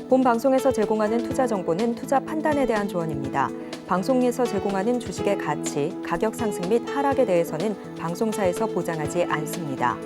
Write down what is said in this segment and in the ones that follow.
본 방송에서 제공하는 투자 정보는 투자 판단에 대한 조언입니다. 방송에서 제공하는 주식의 가치, 가격 상승 및 하락에 대해서는 방송사에서 보장하지 않습니다.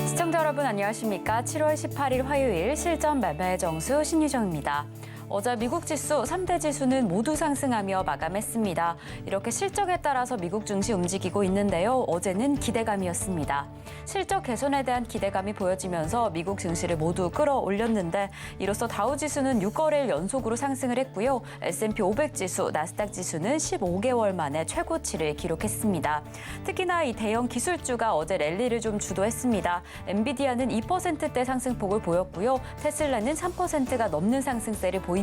시청자 여러분 안녕하십니까? 7월 18일 화요일 실전 매매의 정수 신유정입니다. 어제 미국 지수 3대 지수는 모두 상승하며 마감했습니다. 이렇게 실적에 따라서 미국 증시 움직이고 있는데요. 어제는 기대감이었습니다. 실적 개선에 대한 기대감이 보여지면서 미국 증시를 모두 끌어올렸는데 이로써 다우 지수는 6거래일 연속으로 상승을 했고요. S&P 500 지수, 나스닥 지수는 15개월 만에 최고치를 기록했습니다. 특히나 이 대형 기술주가 어제 랠리를 좀 주도했습니다. 엔비디아는 2%대 상승폭을 보였고요. 테슬라는 3%가 넘는 상승세를 보이면서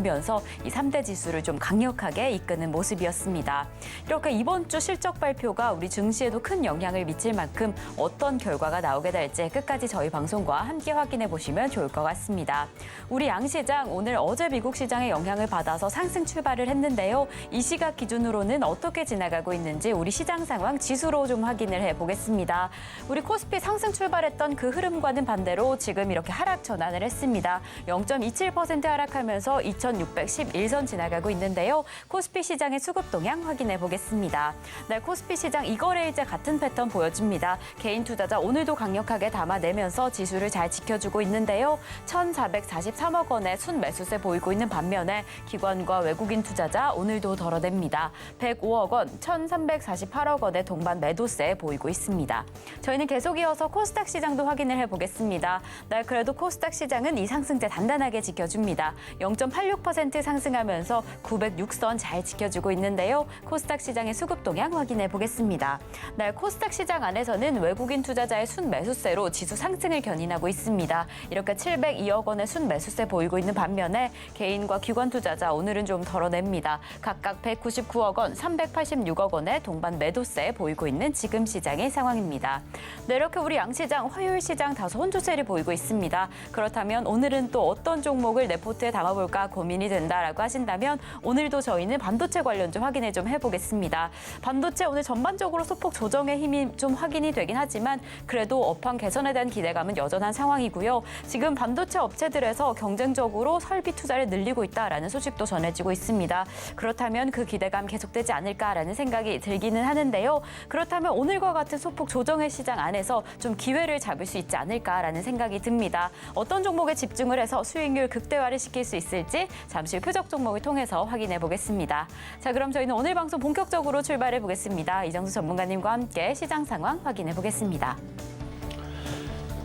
이 3대 지수를 좀 강력하게 이끄는 모습이었습니다. 이렇게 이번 주 실적 발표가 우리 증시에도 큰 영향을 미칠 만큼 어떤 결과가 나오게 될지 끝까지 저희 방송과 함께 확인해 보시면 좋을 것 같습니다. 우리 양시장 오늘 어제 미국 시장의 영향을 받아서 상승 출발을 했는데요. 이 시각 기준으로는 어떻게 지나가고 있는지 우리 시장 상황 지수로 좀 확인을 해보겠습니다. 우리 코스피 상승 출발했던 그 흐름과는 반대로 지금 이렇게 하락 전환을 했습니다. 0.27% 하락하면서 2611선 지나가고 있는데요. 코스피 시장의 수급 동향 확인해 보겠습니다. 네, 코스피 시장 이거래일째 같은 패턴 보여집니다. 개인 투자자 오늘도 강력하게 담아내면서 지수를 잘 지켜주고 있는데요. 1,443억 원의 순매수세 보이고 있는 반면에 기관과 외국인 투자자 오늘도 덜어냅니다. 105억 원, 1,348억 원의 동반 매도세 보이고 있습니다. 저희는 계속 이어서 코스닥 시장도 확인을 해보겠습니다. 네, 그래도 코스닥 시장은 이 상승세 단단하게 지켜줍니다. 0.86% 상승하면서 906선 잘 지켜주고 있는데요. 코스닥 시장의 수급 동향 확인해 보겠습니다. 네, 코스닥 시장 안에서는 외국인 투자자의 순매수세로 지수 상승을 견인하고 있습니다. 이렇게 702억 원의 순매수세 보이고 있는 반면에 개인과 기관 투자자 오늘은 좀 덜어냅니다. 각각 199억 원, 386억 원의 동반 매도세 보이고 있는 지금 시장의 상황입니다. 네, 이렇게 우리 양시장, 화요일 시장 다소 혼조세를 보이고 있습니다. 그렇다면 오늘은 또 어떤 종목을 내 포트에 담아볼까 고민이 된다라고 하신다면 오늘도 저희는 반도체 관련 좀 확인을 좀 해보겠습니다. 반도체 오늘 전반적으로 소폭 조정의 힘이 좀 확인이 되긴 하지만 그래도 업황 개선에 대한 기대감은 여전한 상황이고요. 지금 반도체 업체들에서 경쟁적으로 설비 투자를 늘리고 있다라는 소식도 전해지고 있습니다. 그렇다면 그 기대감 계속되지 않을까라는 생각이 들기는 하는데요. 그렇다면 오늘과 같은 소폭 조정의 시장 안에서 좀 기회를 잡을 수 있지 않을까라는 생각이 듭니다. 어떤 종목에 집중을 해서 수익률 극대화를 시킬 수 있을지 잠시 후 표적 종목을 통해서 확인해 보겠습니다. 자, 그럼 저희는 오늘 방송 본격적으로 출발해 보겠습니다. 이정수 전문가님과 함께 시장 상황 확인해 보겠습니다.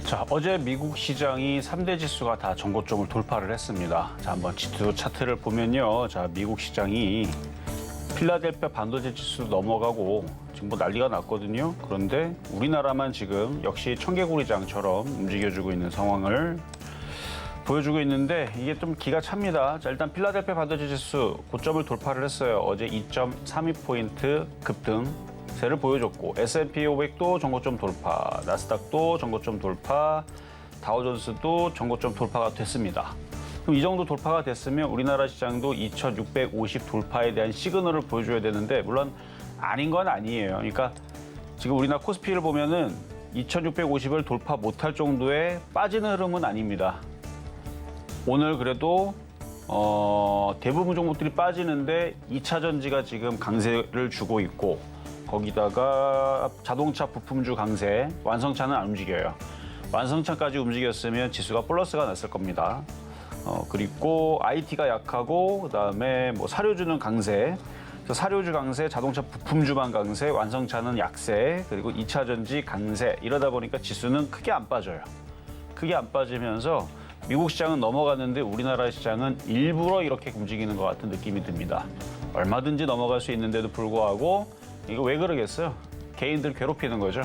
자, 어제 미국 시장이 3대 지수가 다 전고점을 돌파를 했습니다. 자, 한번 지수 차트를 보면요. 자, 미국 시장이 필라델피아 반도체 지수도 넘어가고 지금 뭐 난리가 났거든요. 그런데 우리나라만 지금 역시 청개구리장처럼 움직여주고 있는 상황을 보여주고 있는데 이게 좀 기가 찹니다. 자, 일단 필라델피아 반도체 지수 고점을 돌파를 했어요. 어제 2.32포인트 급등세를 보여줬고 S&P 500도 전고점 돌파, 나스닥도 전고점 돌파, 다우존스도 전고점 돌파가 됐습니다. 그럼 이 정도 돌파가 됐으면 우리나라 시장도 2,650 돌파에 대한 시그널을 보여줘야 되는데 물론 아닌 건 아니에요. 그러니까 지금 우리나라 코스피를 보면은 2,650을 돌파 못할 정도의 빠지는 흐름은 아닙니다. 오늘 그래도 대부분 종목들이 빠지는데 2차 전지가 지금 강세를 주고 있고 거기다가 자동차 부품주 강세, 완성차는 안 움직여요. 완성차까지 움직였으면 지수가 플러스가 났을 겁니다. 그리고 IT가 약하고 그다음에 뭐 사료주는 강세, 사료주 강세, 자동차 부품주만 강세, 완성차는 약세, 그리고 2차 전지 강세 이러다 보니까 지수는 크게 안 빠져요. 크게 안 빠지면서 미국 시장은 넘어갔는데 우리나라 시장은 일부러 이렇게 움직이는 것 같은 느낌이 듭니다. 얼마든지 넘어갈 수 있는데도 불구하고 이거 왜 그러겠어요? 개인들 괴롭히는 거죠.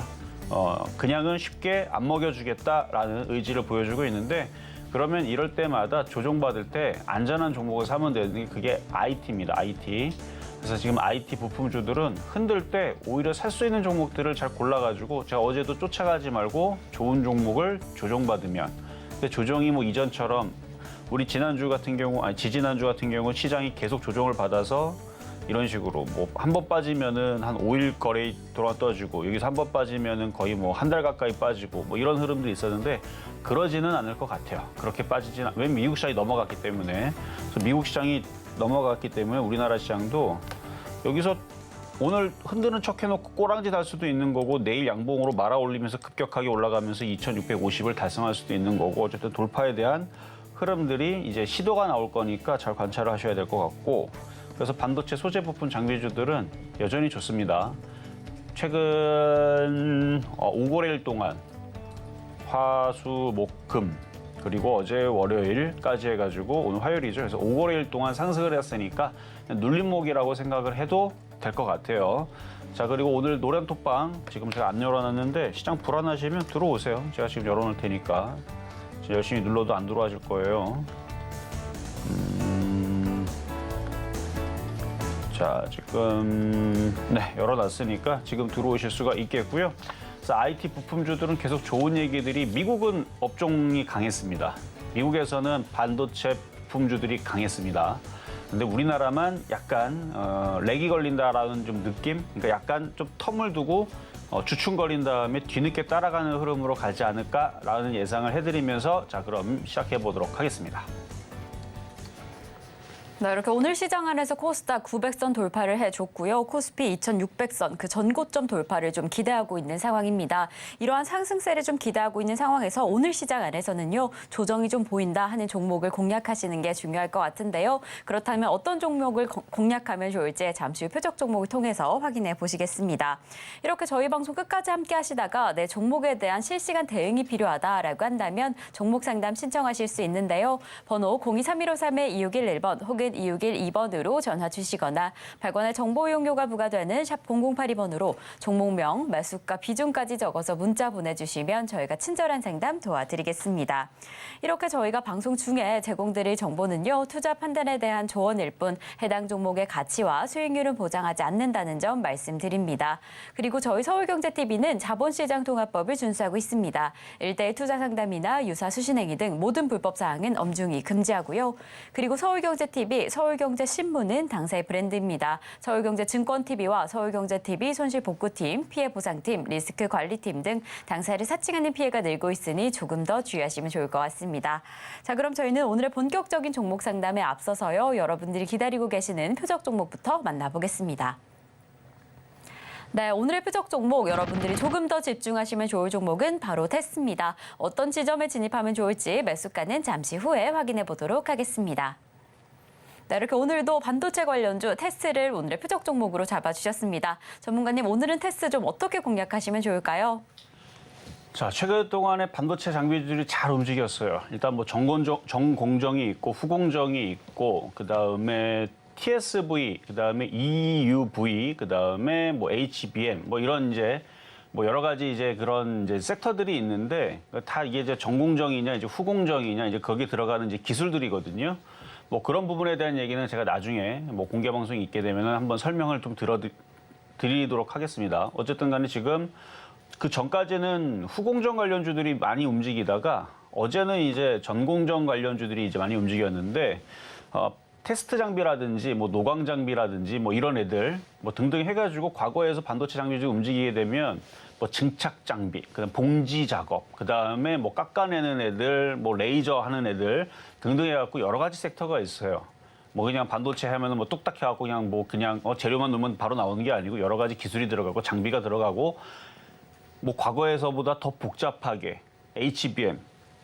그냥은 쉽게 안 먹여주겠다라는 의지를 보여주고 있는데 그러면 이럴 때마다 조정받을 때 안전한 종목을 사면 되는 게 그게 IT입니다. IT. 그래서 지금 IT 부품주들은 흔들 때 오히려 살 수 있는 종목들을 잘 골라가지고 제가 어제도 쫓아가지 말고 좋은 종목을 조정받으면 근데 조정이 뭐 이전처럼 우리 지난주 같은 경우, 아니 지지난주 같은 경우 시장이 계속 조정을 받아서 이런 식으로 뭐 한 번 빠지면은 한 5일 거래 돌아 떠지고 여기서 한 번 빠지면은 거의 뭐 한 달 가까이 빠지고 뭐 이런 흐름들이 있었는데 그러지는 않을 것 같아요. 그렇게 빠지지는 왜냐면 미국 시장이 넘어갔기 때문에. 그래서 미국 시장이 넘어갔기 때문에 우리나라 시장도 여기서 오늘 흔드는 척 해놓고 꼬랑지 달 수도 있는 거고 내일 양봉으로 말아 올리면서 급격하게 올라가면서 2650을 달성할 수도 있는 거고 어쨌든 돌파에 대한 흐름들이 이제 시도가 나올 거니까 잘 관찰을 하셔야 될 것 같고 그래서 반도체 소재 부품 장비주들은 여전히 좋습니다. 최근 5거래일 동안 화, 수, 목, 금 그리고 어제 월요일까지 해가지고 오늘 화요일이죠. 그래서 5거래일 동안 상승을 했으니까 눌림목이라고 생각을 해도 될 것 같아요. 자 그리고 오늘 노란톡방 지금 제가 안 열어놨는데 시장 불안하시면 들어오세요. 제가 지금 열어놓을 테니까 열심히 눌러도 안 들어와질 거예요. 자 지금 열어놨으니까 지금 들어오실 수가 있겠고요. 그래서 IT 부품주들은 계속 좋은 얘기들이 미국은 업종이 강했습니다. 미국에서는 반도체 부품주들이 강했습니다. 근데 우리나라만 약간 렉이 걸린다라는 좀 느낌? 그러니까 약간 좀 텀을 두고 주춤거린 다음에 뒤늦게 따라가는 흐름으로 가지 않을까라는 예상을 해드리면서 자 그럼 시작해 보도록 하겠습니다. 네, 이렇게 오늘 시장 안에서 코스닥 900선 돌파를 해줬고요. 코스피 2600선 그 전고점 돌파를 좀 기대하고 있는 상황입니다. 이러한 상승세를 좀 기대하고 있는 상황에서 오늘 시장 안에서는요. 조정이 좀 보인다 하는 종목을 공략하시는 게 중요할 것 같은데요. 그렇다면 어떤 종목을 공략하면 좋을지 잠시 후 표적 종목을 통해서 확인해 보시겠습니다. 이렇게 저희 방송 끝까지 함께 하시다가 내 종목에 대한 실시간 대응이 필요하다라고 한다면 종목 상담 신청하실 수 있는데요. 번호 023153-2611번 혹은 2612번으로 전화 주시거나 100원의 정보 이용료가 부과되는 샵 0082번으로 종목명, 매수가, 비중까지 적어서 문자 보내주시면 저희가 친절한 상담 도와드리겠습니다. 이렇게 저희가 방송 중에 제공드릴 정보는요. 투자 판단에 대한 조언일 뿐 해당 종목의 가치와 수익률은 보장하지 않는다는 점 말씀드립니다. 그리고 저희 서울경제TV는 자본시장통합법을 준수하고 있습니다. 1대1 투자 상담이나 유사 수신행위 등 모든 불법 사항은 엄중히 금지하고요. 그리고 서울경제TV 서울경제신문은 당사의 브랜드입니다. 서울경제증권TV와 서울경제TV 손실복구팀, 피해보상팀, 리스크관리팀 등 당사를 사칭하는 피해가 늘고 있으니 조금 더 주의하시면 좋을 것 같습니다. 자, 그럼 저희는 오늘의 본격적인 종목 상담에 앞서서요. 여러분들이 기다리고 계시는 표적 종목부터 만나보겠습니다. 네, 오늘의 표적 종목 여러분들이 조금 더 집중하시면 좋을 종목은 바로 테스입니다. 어떤 지점에 진입하면 좋을지 매수가는 잠시 후에 확인해 보도록 하겠습니다. 네, 이렇게 오늘도 반도체 관련주 테스를 오늘의 표적 종목으로 잡아주셨습니다. 전문가님, 오늘은 테스 좀 어떻게 공략하시면 좋을까요? 자, 최근 동안에 반도체 장비들이 잘 움직였어요. 일단 뭐 정공정이 있고 후공정이 있고 그다음에 TSV, 그다음에 EUV, 그다음에 뭐 HBM 뭐 이런 이제 뭐 여러 가지 이제 그런 이제 섹터들이 있는데 다 이게 이제 정공정이냐 이제 후공정이냐 이제 거기에 들어가는 이제 기술들이거든요. 뭐 그런 부분에 대한 얘기는 제가 나중에 뭐 공개 방송이 있게 되면은 한번 설명을 좀 드리도록 하겠습니다. 어쨌든 간에 지금 그 전까지는 후공정 관련주들이 많이 움직이다가 어제는 이제 전공정 관련주들이 이제 많이 움직였는데 테스트 장비라든지 뭐 노광 장비라든지 뭐 이런 애들 뭐 등등 해가지고 과거에서 반도체 장비들이 움직이게 되면 뭐 증착 장비, 그다음 봉지 작업, 그다음에 뭐 깎아내는 애들, 뭐 레이저 하는 애들 등등 해갖고 여러 가지 섹터가 있어요. 뭐 그냥 반도체 하면은 뭐 뚝딱 해갖고 그냥 뭐 그냥 재료만 넣으면 바로 나오는 게 아니고 여러 가지 기술이 들어가고 장비가 들어가고 뭐 과거에서보다 더 복잡하게 HBM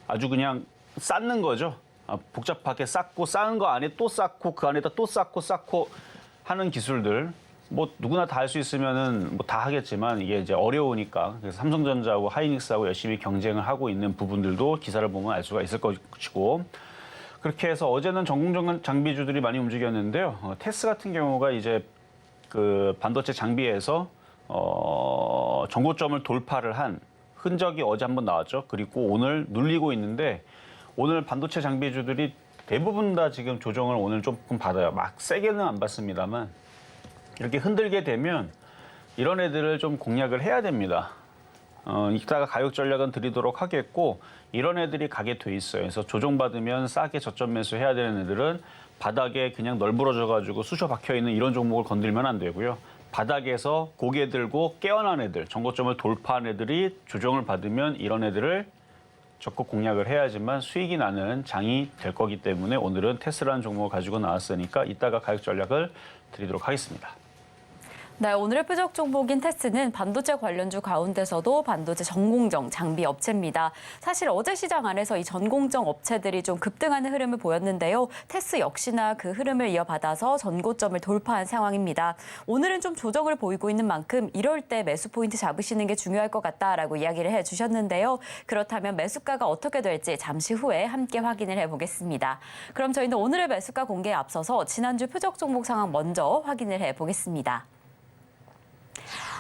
아주 그냥 쌓는 거죠. 복잡하게 쌓고 쌓은 거 안에 또 쌓고 그 안에다 또 쌓고 하는 기술들 뭐 누구나 다 할 수 있으면은 뭐 다 하겠지만 이게 이제 어려우니까 그래서 삼성전자하고 하이닉스하고 열심히 경쟁을 하고 있는 부분들도 기사를 보면 알 수가 있을 것이고 그렇게 해서 어제는 전공정 장비주들이 많이 움직였는데요. 테스 같은 경우가 이제 그 반도체 장비에서 정고점을 돌파를 한 흔적이 어제 한번 나왔죠. 그리고 오늘 눌리고 있는데 오늘 반도체 장비주들이 대부분 다 지금 조정을 오늘 조금 받아요. 막 세게는 안 받습니다만 이렇게 흔들게 되면 이런 애들을 좀 공략을 해야 됩니다. 이따가 가격 전략은 드리도록 하겠고 이런 애들이 가게 돼 있어요. 그래서 조정받으면 싸게 저점 매수해야 되는 애들은 바닥에 그냥 널브러져가지고 쑤셔 박혀있는 이런 종목을 건들면 안 되고요. 바닥에서 고개 들고 깨어난 애들, 정고점을 돌파한 애들이 조정을 받으면 이런 애들을 적극 공략을 해야지만 수익이 나는 장이 될 거기 때문에 오늘은 테스라는 종목을 가지고 나왔으니까 이따가 가격 전략을 드리도록 하겠습니다. 네, 오늘의 표적 종목인 테스는 반도체 관련주 가운데서도 반도체 전공정 장비 업체입니다. 사실 어제 시장 안에서 이 전공정 업체들이 좀 급등하는 흐름을 보였는데요. 테스 역시나 그 흐름을 이어받아서 전고점을 돌파한 상황입니다. 오늘은 좀 조정을 보이고 있는 만큼 이럴 때 매수 포인트 잡으시는 게 중요할 것 같다라고 이야기를 해주셨는데요. 그렇다면 매수가가 어떻게 될지 잠시 후에 함께 확인을 해보겠습니다. 그럼 저희는 오늘의 매수가 공개에 앞서서 지난주 표적 종목 상황 먼저 확인을 해보겠습니다.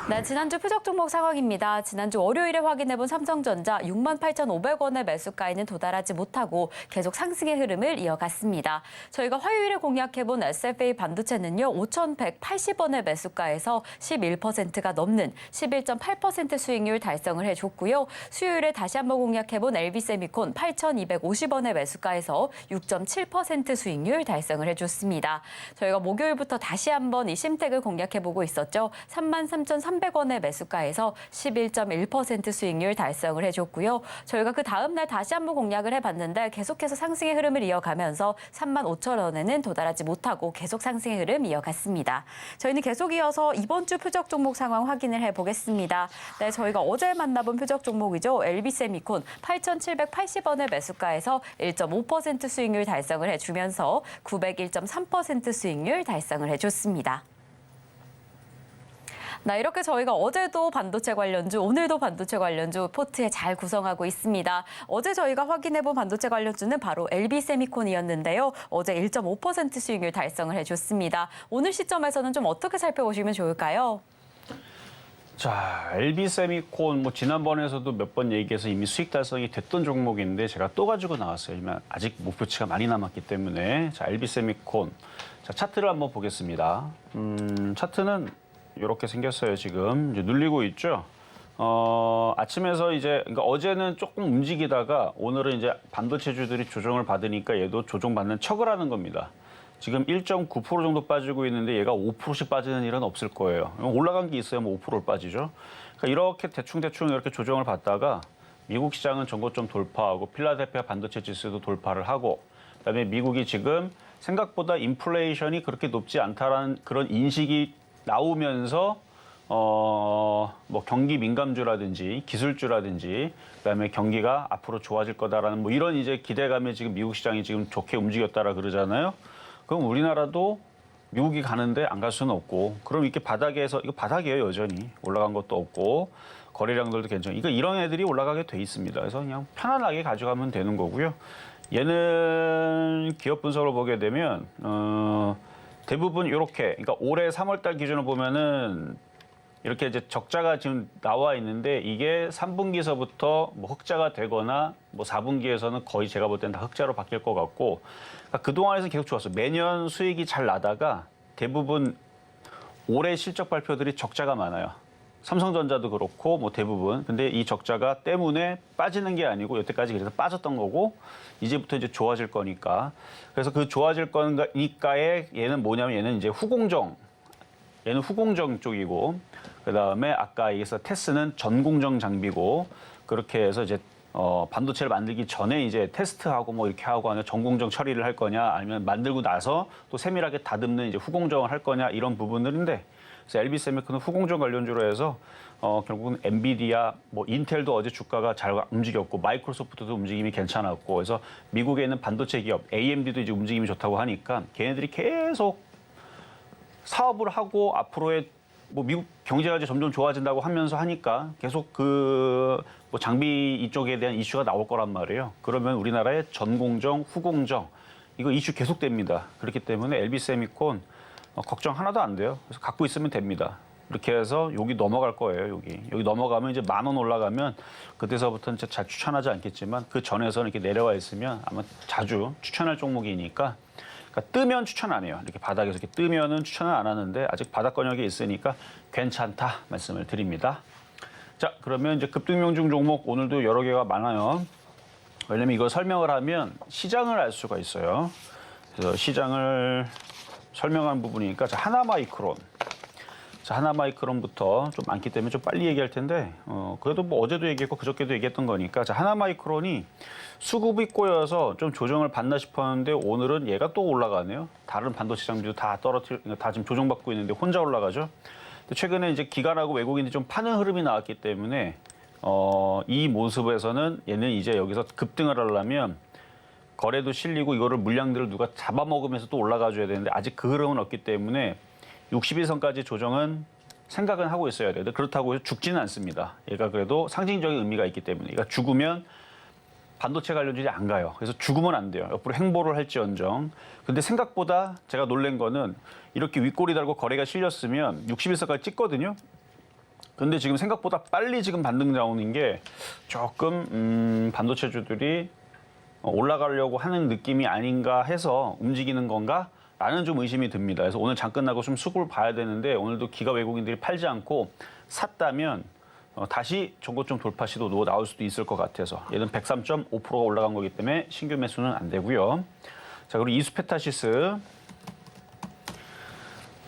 네, 지난주 표적 종목 상황입니다. 지난주 월요일에 확인해본 삼성전자 68,500원의 매수가에는 도달하지 못하고 계속 상승의 흐름을 이어갔습니다. 저희가 화요일에 공략해본 SFA 반도체는요. 5,180원의 매수가에서 11%가 넘는 11.8% 수익률 달성을 해줬고요. 수요일에 다시 한번 공략해본 LB세미콘 8,250원의 매수가에서 6.7% 수익률 달성을 해줬습니다. 저희가 목요일부터 다시 한번 이 심택을 공략해보고 있었죠. 33,300원의 매수가에서 11.1% 수익률 달성을 해줬고요. 저희가 그 다음 날 다시 한번 공략을 해봤는데 계속해서 상승의 흐름을 이어가면서 35,000원에는 도달하지 못하고 계속 상승의 흐름 이어갔습니다. 저희는 계속 이어서 이번 주 표적 종목 상황 확인을 해보겠습니다. 네, 저희가 어제 만나본 표적 종목이죠. LB세미콘 8,780원의 매수가에서 1.5% 수익률 달성을 해주면서 901.3% 수익률 달성을 해줬습니다. 네, 이렇게 저희가 어제도 반도체 관련주, 오늘도 반도체 관련주 포트에 잘 구성하고 있습니다. 어제 저희가 확인해본 반도체 관련주는 바로 LB세미콘이었는데요. 어제 1.5% 수익률 달성을 해줬습니다. 오늘 시점에서는 좀 어떻게 살펴보시면 좋을까요? 자, LB세미콘 지난번에서도 몇 번 얘기해서 이미 수익 달성이 됐던 종목인데 제가 또 가지고 나왔어요. 아직 목표치가 많이 남았기 때문에. 자, LB세미콘. 자, 차트를 한번 보겠습니다. 차트는 이렇게 생겼어요. 지금 이제 눌리고 있죠. 아침에서 그러니까 어제는 조금 움직이다가 오늘은 이제 반도체주들이 조정을 받으니까 얘도 조정받는 척을 하는 겁니다. 지금 1.9% 정도 빠지고 있는데 얘가 5%씩 빠지는 일은 없을 거예요. 올라간 게 있어야 5%를 빠지죠. 그러니까 이렇게 대충 이렇게 조정을 받다가 미국 시장은 전고점 돌파하고 필라델피아 반도체 지수도 돌파를 하고 그다음에 미국이 지금 생각보다 인플레이션이 그렇게 높지 않다라는 그런 인식이 나오면서 경기 민감주라든지 기술주라든지 그다음에 경기가 앞으로 좋아질 거다라는 이런 이제 기대감에 지금 미국 시장이 지금 좋게 움직였다라 그러잖아요. 그럼 우리나라도 미국이 가는데 안 갈 수는 없고 그럼 이렇게 바닥에서 이거 바닥이에요 여전히 올라간 것도 없고 거래량들도 괜찮고 이런 애들이 올라가게 돼 있습니다. 그래서 그냥 편안하게 가져가면 되는 거고요. 얘는 기업 분석을 보게 되면 대부분 이렇게, 그러니까 올해 3월달 기준으로 보면은 이렇게 이제 적자가 지금 나와 있는데 이게 3분기서부터 흑자가 되거나 4분기에서는 거의 제가 볼 때는 다 흑자로 바뀔 것 같고 그러니까 그동안에서는 계속 좋았어요. 매년 수익이 잘 나다가 대부분 올해 실적 발표들이 적자가 많아요. 삼성전자도 그렇고 대부분. 근데 이 적자가 때문에 빠지는 게 아니고 여태까지 그래서 빠졌던 거고 이제부터 이제 좋아질 거니까. 그래서 그 좋아질 거니까에 얘는 뭐냐면 얘는 이제 후공정. 얘는 후공정 쪽이고 그다음에 아까 얘기해서 테스는 전공정 장비고 그렇게 해서 이제 반도체를 만들기 전에 이제 테스트하고 이렇게 하고 하는 전공정 처리를 할 거냐 아니면 만들고 나서 또 세밀하게 다듬는 이제 후공정을 할 거냐 이런 부분들인데 그래서 LB세미콘은 후공정 관련주로 해서 결국은 엔비디아, 인텔도 어제 주가가 잘 움직였고 마이크로소프트도 움직임이 괜찮았고 그래서 미국에 있는 반도체 기업 AMD도 이제 움직임이 좋다고 하니까 걔네들이 계속 사업을 하고 앞으로의 미국 경제가 이제 점점 좋아진다고 하면서 하니까 계속 장비 이쪽에 대한 이슈가 나올 거란 말이에요. 그러면 우리나라의 전공정, 후공정 이거 이슈 계속됩니다. 그렇기 때문에 LB세미콘 걱정 하나도 안 돼요. 그래서 갖고 있으면 됩니다. 이렇게 해서 여기 넘어갈 거예요. 여기 넘어가면 이제 10,000원 올라가면 그때서부터는 잘 추천하지 않겠지만 그 전에서는 이렇게 내려와 있으면 아마 자주 추천할 종목이니까 그러니까 뜨면 추천 안 해요. 이렇게 바닥에서 이렇게 뜨면은 추천을 안 하는데 아직 바닥 권역에 있으니까 괜찮다 말씀을 드립니다. 자, 그러면 이제 급등명중 종목 오늘도 여러 개가 많아요. 왜냐면 이거 설명을 하면 시장을 알 수가 있어요. 그래서 시장을 설명한 부분이니까 자, 하나마이크론. 자, 하나마이크론부터 좀 많기 때문에 좀 빨리 얘기할 텐데 그래도 뭐 어제도 얘기했고 그저께도 얘기했던 거니까 자, 하나마이크론이 수급이 꼬여서 좀 조정을 받나 싶었는데 오늘은 얘가 또 올라가네요. 다른 반도체 장비도 다 다 지금 조정받고 있는데 혼자 올라가죠. 근데 최근에 이제 기관하고 외국인이 좀 파는 흐름이 나왔기 때문에 이 모습에서는 얘는 이제 여기서 급등을 하려면 거래도 실리고 이거를 물량들을 누가 잡아먹으면서 또 올라가줘야 되는데 아직 그 흐름은 없기 때문에 61선까지 조정은 생각은 하고 있어야 돼요. 그렇다고 해서 죽지는 않습니다. 얘가 그래도 상징적인 의미가 있기 때문에 얘가 죽으면 반도체 관련주들이 안 가요. 그래서 죽으면 안 돼요. 옆으로 행보를 할지언정. 근데 생각보다 제가 놀란 거는 이렇게 윗꼬리 달고 거래가 실렸으면 61선까지 찍거든요. 근데 지금 생각보다 빨리 지금 반등 나오는 게 조금 반도체주들이 올라가려고 하는 느낌이 아닌가 해서 움직이는 건가? 라는 좀 의심이 듭니다. 그래서 오늘 장 끝나고 좀 수급을 봐야 되는데 오늘도 기가 외국인들이 팔지 않고 샀다면 다시 전고점 돌파 시도도 나올 수도 있을 것 같아서 얘는 103.5%가 올라간 거기 때문에 신규 매수는 안 되고요. 자, 그리고 이수페타시스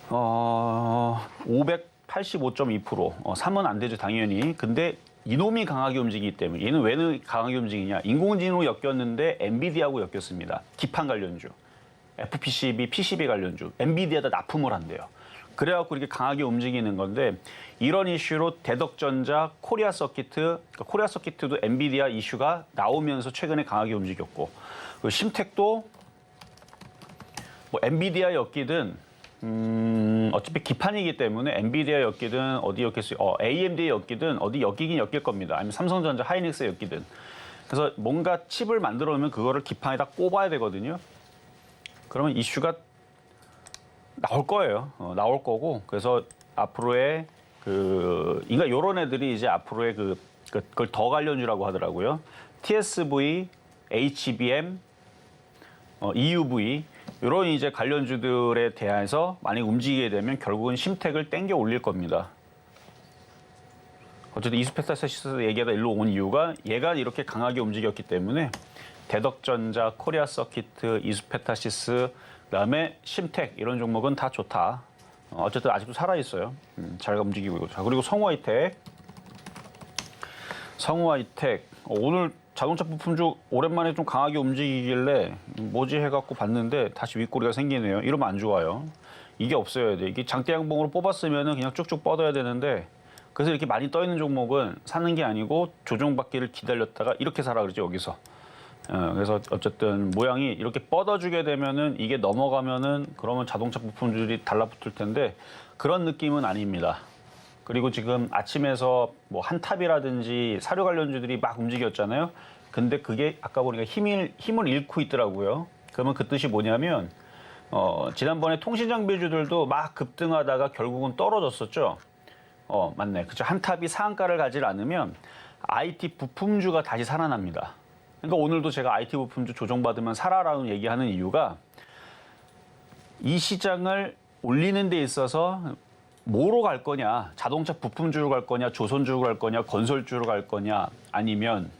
585.2%. 3은 안 되죠, 당연히. 근데 이놈이 강하게 움직이기 때문에 얘는 왜 강하게 움직이냐. 인공지능으로 엮였는데 엔비디아하고 엮였습니다. 기판 관련주. FPCB, PCB 관련주. 엔비디아에다 납품을 한대요. 그래갖고 이렇게 강하게 움직이는 건데 이런 이슈로 대덕전자, 코리아 서키트, 그러니까 코리아 서키트도 엔비디아 이슈가 나오면서 최근에 강하게 움직였고 그리고 심텍도 뭐 엔비디아 엮이든 어차피 기판이기 때문에 엔비디아 엮이든 어디 엮겠어요? AMD에 엮이든 어디 엮이긴 엮일 겁니다. 아니면 삼성전자, 하이닉스에 엮이든. 그래서 뭔가 칩을 만들어 놓으면 그거를 기판에다 꼽아야 되거든요. 그러면 이슈가 나올 거예요. 나올 거고. 그래서 앞으로의 그러니까 이런 애들이 이제 앞으로의 그걸 더 관련주라고 하더라고요. TSV, HBM, EUV 이런 이제 관련주들에 대해서 많이 움직이게 되면 결국은 심택을 땡겨 올릴 겁니다. 어쨌든 이수페타시스 얘기가 일로 온 이유가 얘가 이렇게 강하게 움직였기 때문에 대덕전자, 코리아 서키트, 이수페타시스, 그다음에 심택 이런 종목은 다 좋다. 어쨌든 아직도 살아 있어요. 잘 움직이고 있고. 자, 그리고 성우하이텍 오늘 자동차 부품주 오랜만에 좀 강하게 움직이길래 뭐지 해갖고 봤는데 다시 윗꼬리가 생기네요. 이러면 안 좋아요. 이게 없어야 돼. 이게 장대 양봉으로 뽑았으면은 그냥 쭉쭉 뻗어야 되는데 그래서 이렇게 많이 떠 있는 종목은 사는 게 아니고 조정받기를 기다렸다가 이렇게 사라 그러죠, 여기서. 그래서 어쨌든 모양이 이렇게 뻗어주게 되면은 이게 넘어가면은 그러면 자동차 부품들이 달라붙을 텐데 그런 느낌은 아닙니다. 그리고 지금 아침에서 뭐 한탑이라든지 사료 관련주들이 막 움직였잖아요. 근데 그게 아까 보니까 힘을 잃고 있더라고요. 그러면 그 뜻이 뭐냐면 지난번에 통신장비주들도 막 급등하다가 결국은 떨어졌었죠. 맞네. 그죠. 한탑이 상한가를 가지 않으면 IT 부품주가 다시 살아납니다. 그러니까 오늘도 제가 IT 부품주 조정받으면 사라라는 얘기하는 이유가 이 시장을 올리는 데 있어서 뭐로 갈 거냐, 자동차 부품주로 갈 거냐, 조선주로 갈 거냐, 건설주로 갈 거냐, 아니면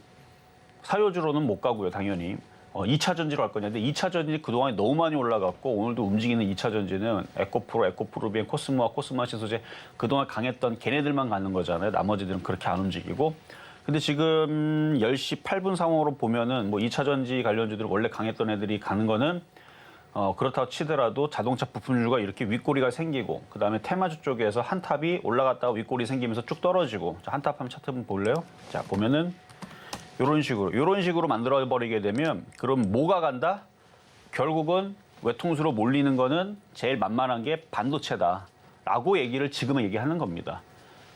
사료주로는 못 가고요, 당연히. 2차 전지로 갈 거냐. 근데 2차 전지 그동안에 너무 많이 올라갔고 오늘도 움직이는 2차 전지는 에코프로, 에코프로비엔, 코스모와 코스모아 신소재 그동안 강했던 걔네들만 가는 거잖아요. 나머지들은 그렇게 안 움직이고. 근데 지금 10시 8분 상황으로 보면은 뭐 2차 전지 관련주들 원래 강했던 애들이 가는 거는 그렇다고 치더라도 자동차 부품주가 이렇게 윗꼬리가 생기고 그다음에 테마주 쪽에서 한탑이 올라갔다가 윗꼬리 생기면서 쭉 떨어지고 자, 한탑 한번 차트 한번 볼래요? 자, 보면은 이런 식으로 만들어 버리게 되면 그럼 뭐가 간다? 결국은 외통수로 몰리는 거는 제일 만만한 게 반도체다라고 얘기를 지금은 얘기하는 겁니다.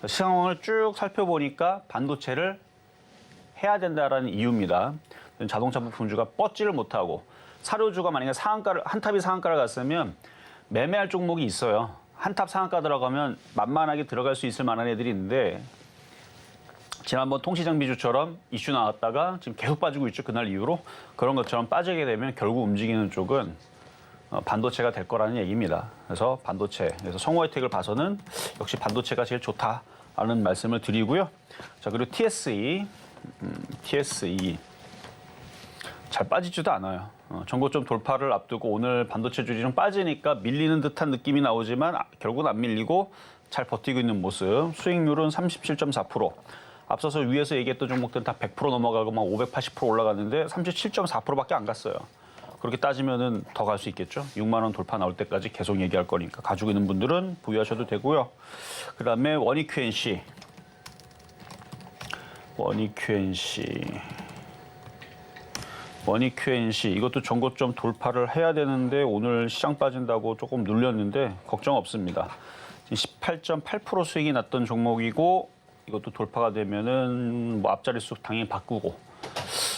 상황을 쭉 살펴보니까 반도체를 해야 된다라는 이유입니다. 자동차 부품주가 뻗지를 못하고 사료주가 만약에 한탑이 상한가를 갔으면 매매할 종목이 있어요. 한탑 상한가 들어가면 만만하게 들어갈 수 있을 만한 애들이 있는데 지난번 통시장비주처럼 이슈 나왔다가 지금 계속 빠지고 있죠. 그날 이후로. 그런 것처럼 빠지게 되면 결국 움직이는 쪽은 반도체가 될 거라는 얘기입니다. 그래서 반도체, 그래서 성우하이텍을 봐서는 역시 반도체가 제일 좋다. 라는 말씀을 드리고요. 자, 그리고 TSE. TSE. 잘 빠지지도 않아요. 전고점 돌파를 앞두고 오늘 반도체 주식 좀 빠지니까 밀리는 듯한 느낌이 나오지만 결국은 안 밀리고 잘 버티고 있는 모습. 수익률은 37.4%. 앞서서 위에서 얘기했던 종목들은 다 100% 넘어가고 막 580% 올라갔는데 37.4%밖에 안 갔어요. 그렇게 따지면은 더 갈 수 있겠죠. 6만 원 돌파 나올 때까지 계속 얘기할 거니까 가지고 있는 분들은 보유하셔도 되고요. 그다음에 원익QNC. 원익QNC 이것도 전고점 돌파를 해야 되는데 오늘 시장 빠진다고 조금 눌렸는데 걱정 없습니다. 18.8% 수익이 났던 종목이고 이것도 돌파가 되면은 뭐 앞자리 수 당연히 바꾸고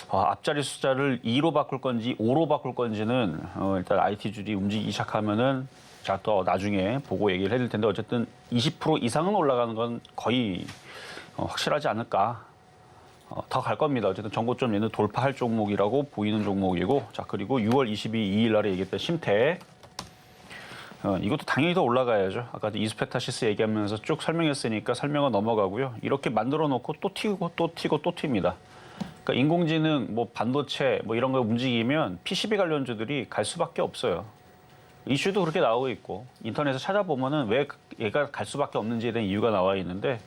앞자리 숫자를 2로 바꿀 건지 5로 바꿀 건지는 일단 IT줄이 움직이기 시작하면은 자, 또 나중에 보고 얘기를 해드릴 텐데 어쨌든 20% 이상은 올라가는 건 거의 확실하지 않을까. 더 갈 겁니다. 어쨌든 전고점 얘는 돌파할 종목이라고 보이는 종목이고 자, 그리고 6월 22일 날에 얘기했던 심태. 이것도 당연히 더 올라가야죠. 아까 이스펙타시스 얘기하면서 쭉 설명했으니까 설명은 넘어가고요. 이렇게 만들어 놓고 또 튀고 또 튀고 또 튑니다. 그러니까 인공지능, 뭐 반도체, 뭐 이런 거 움직이면 PCB 관련주들이 갈 수밖에 없어요. 이슈도 그렇게 나오고 있고 인터넷에 찾아보면은 왜 얘가 갈 수밖에 없는지에 대한 이유가 나와 있는데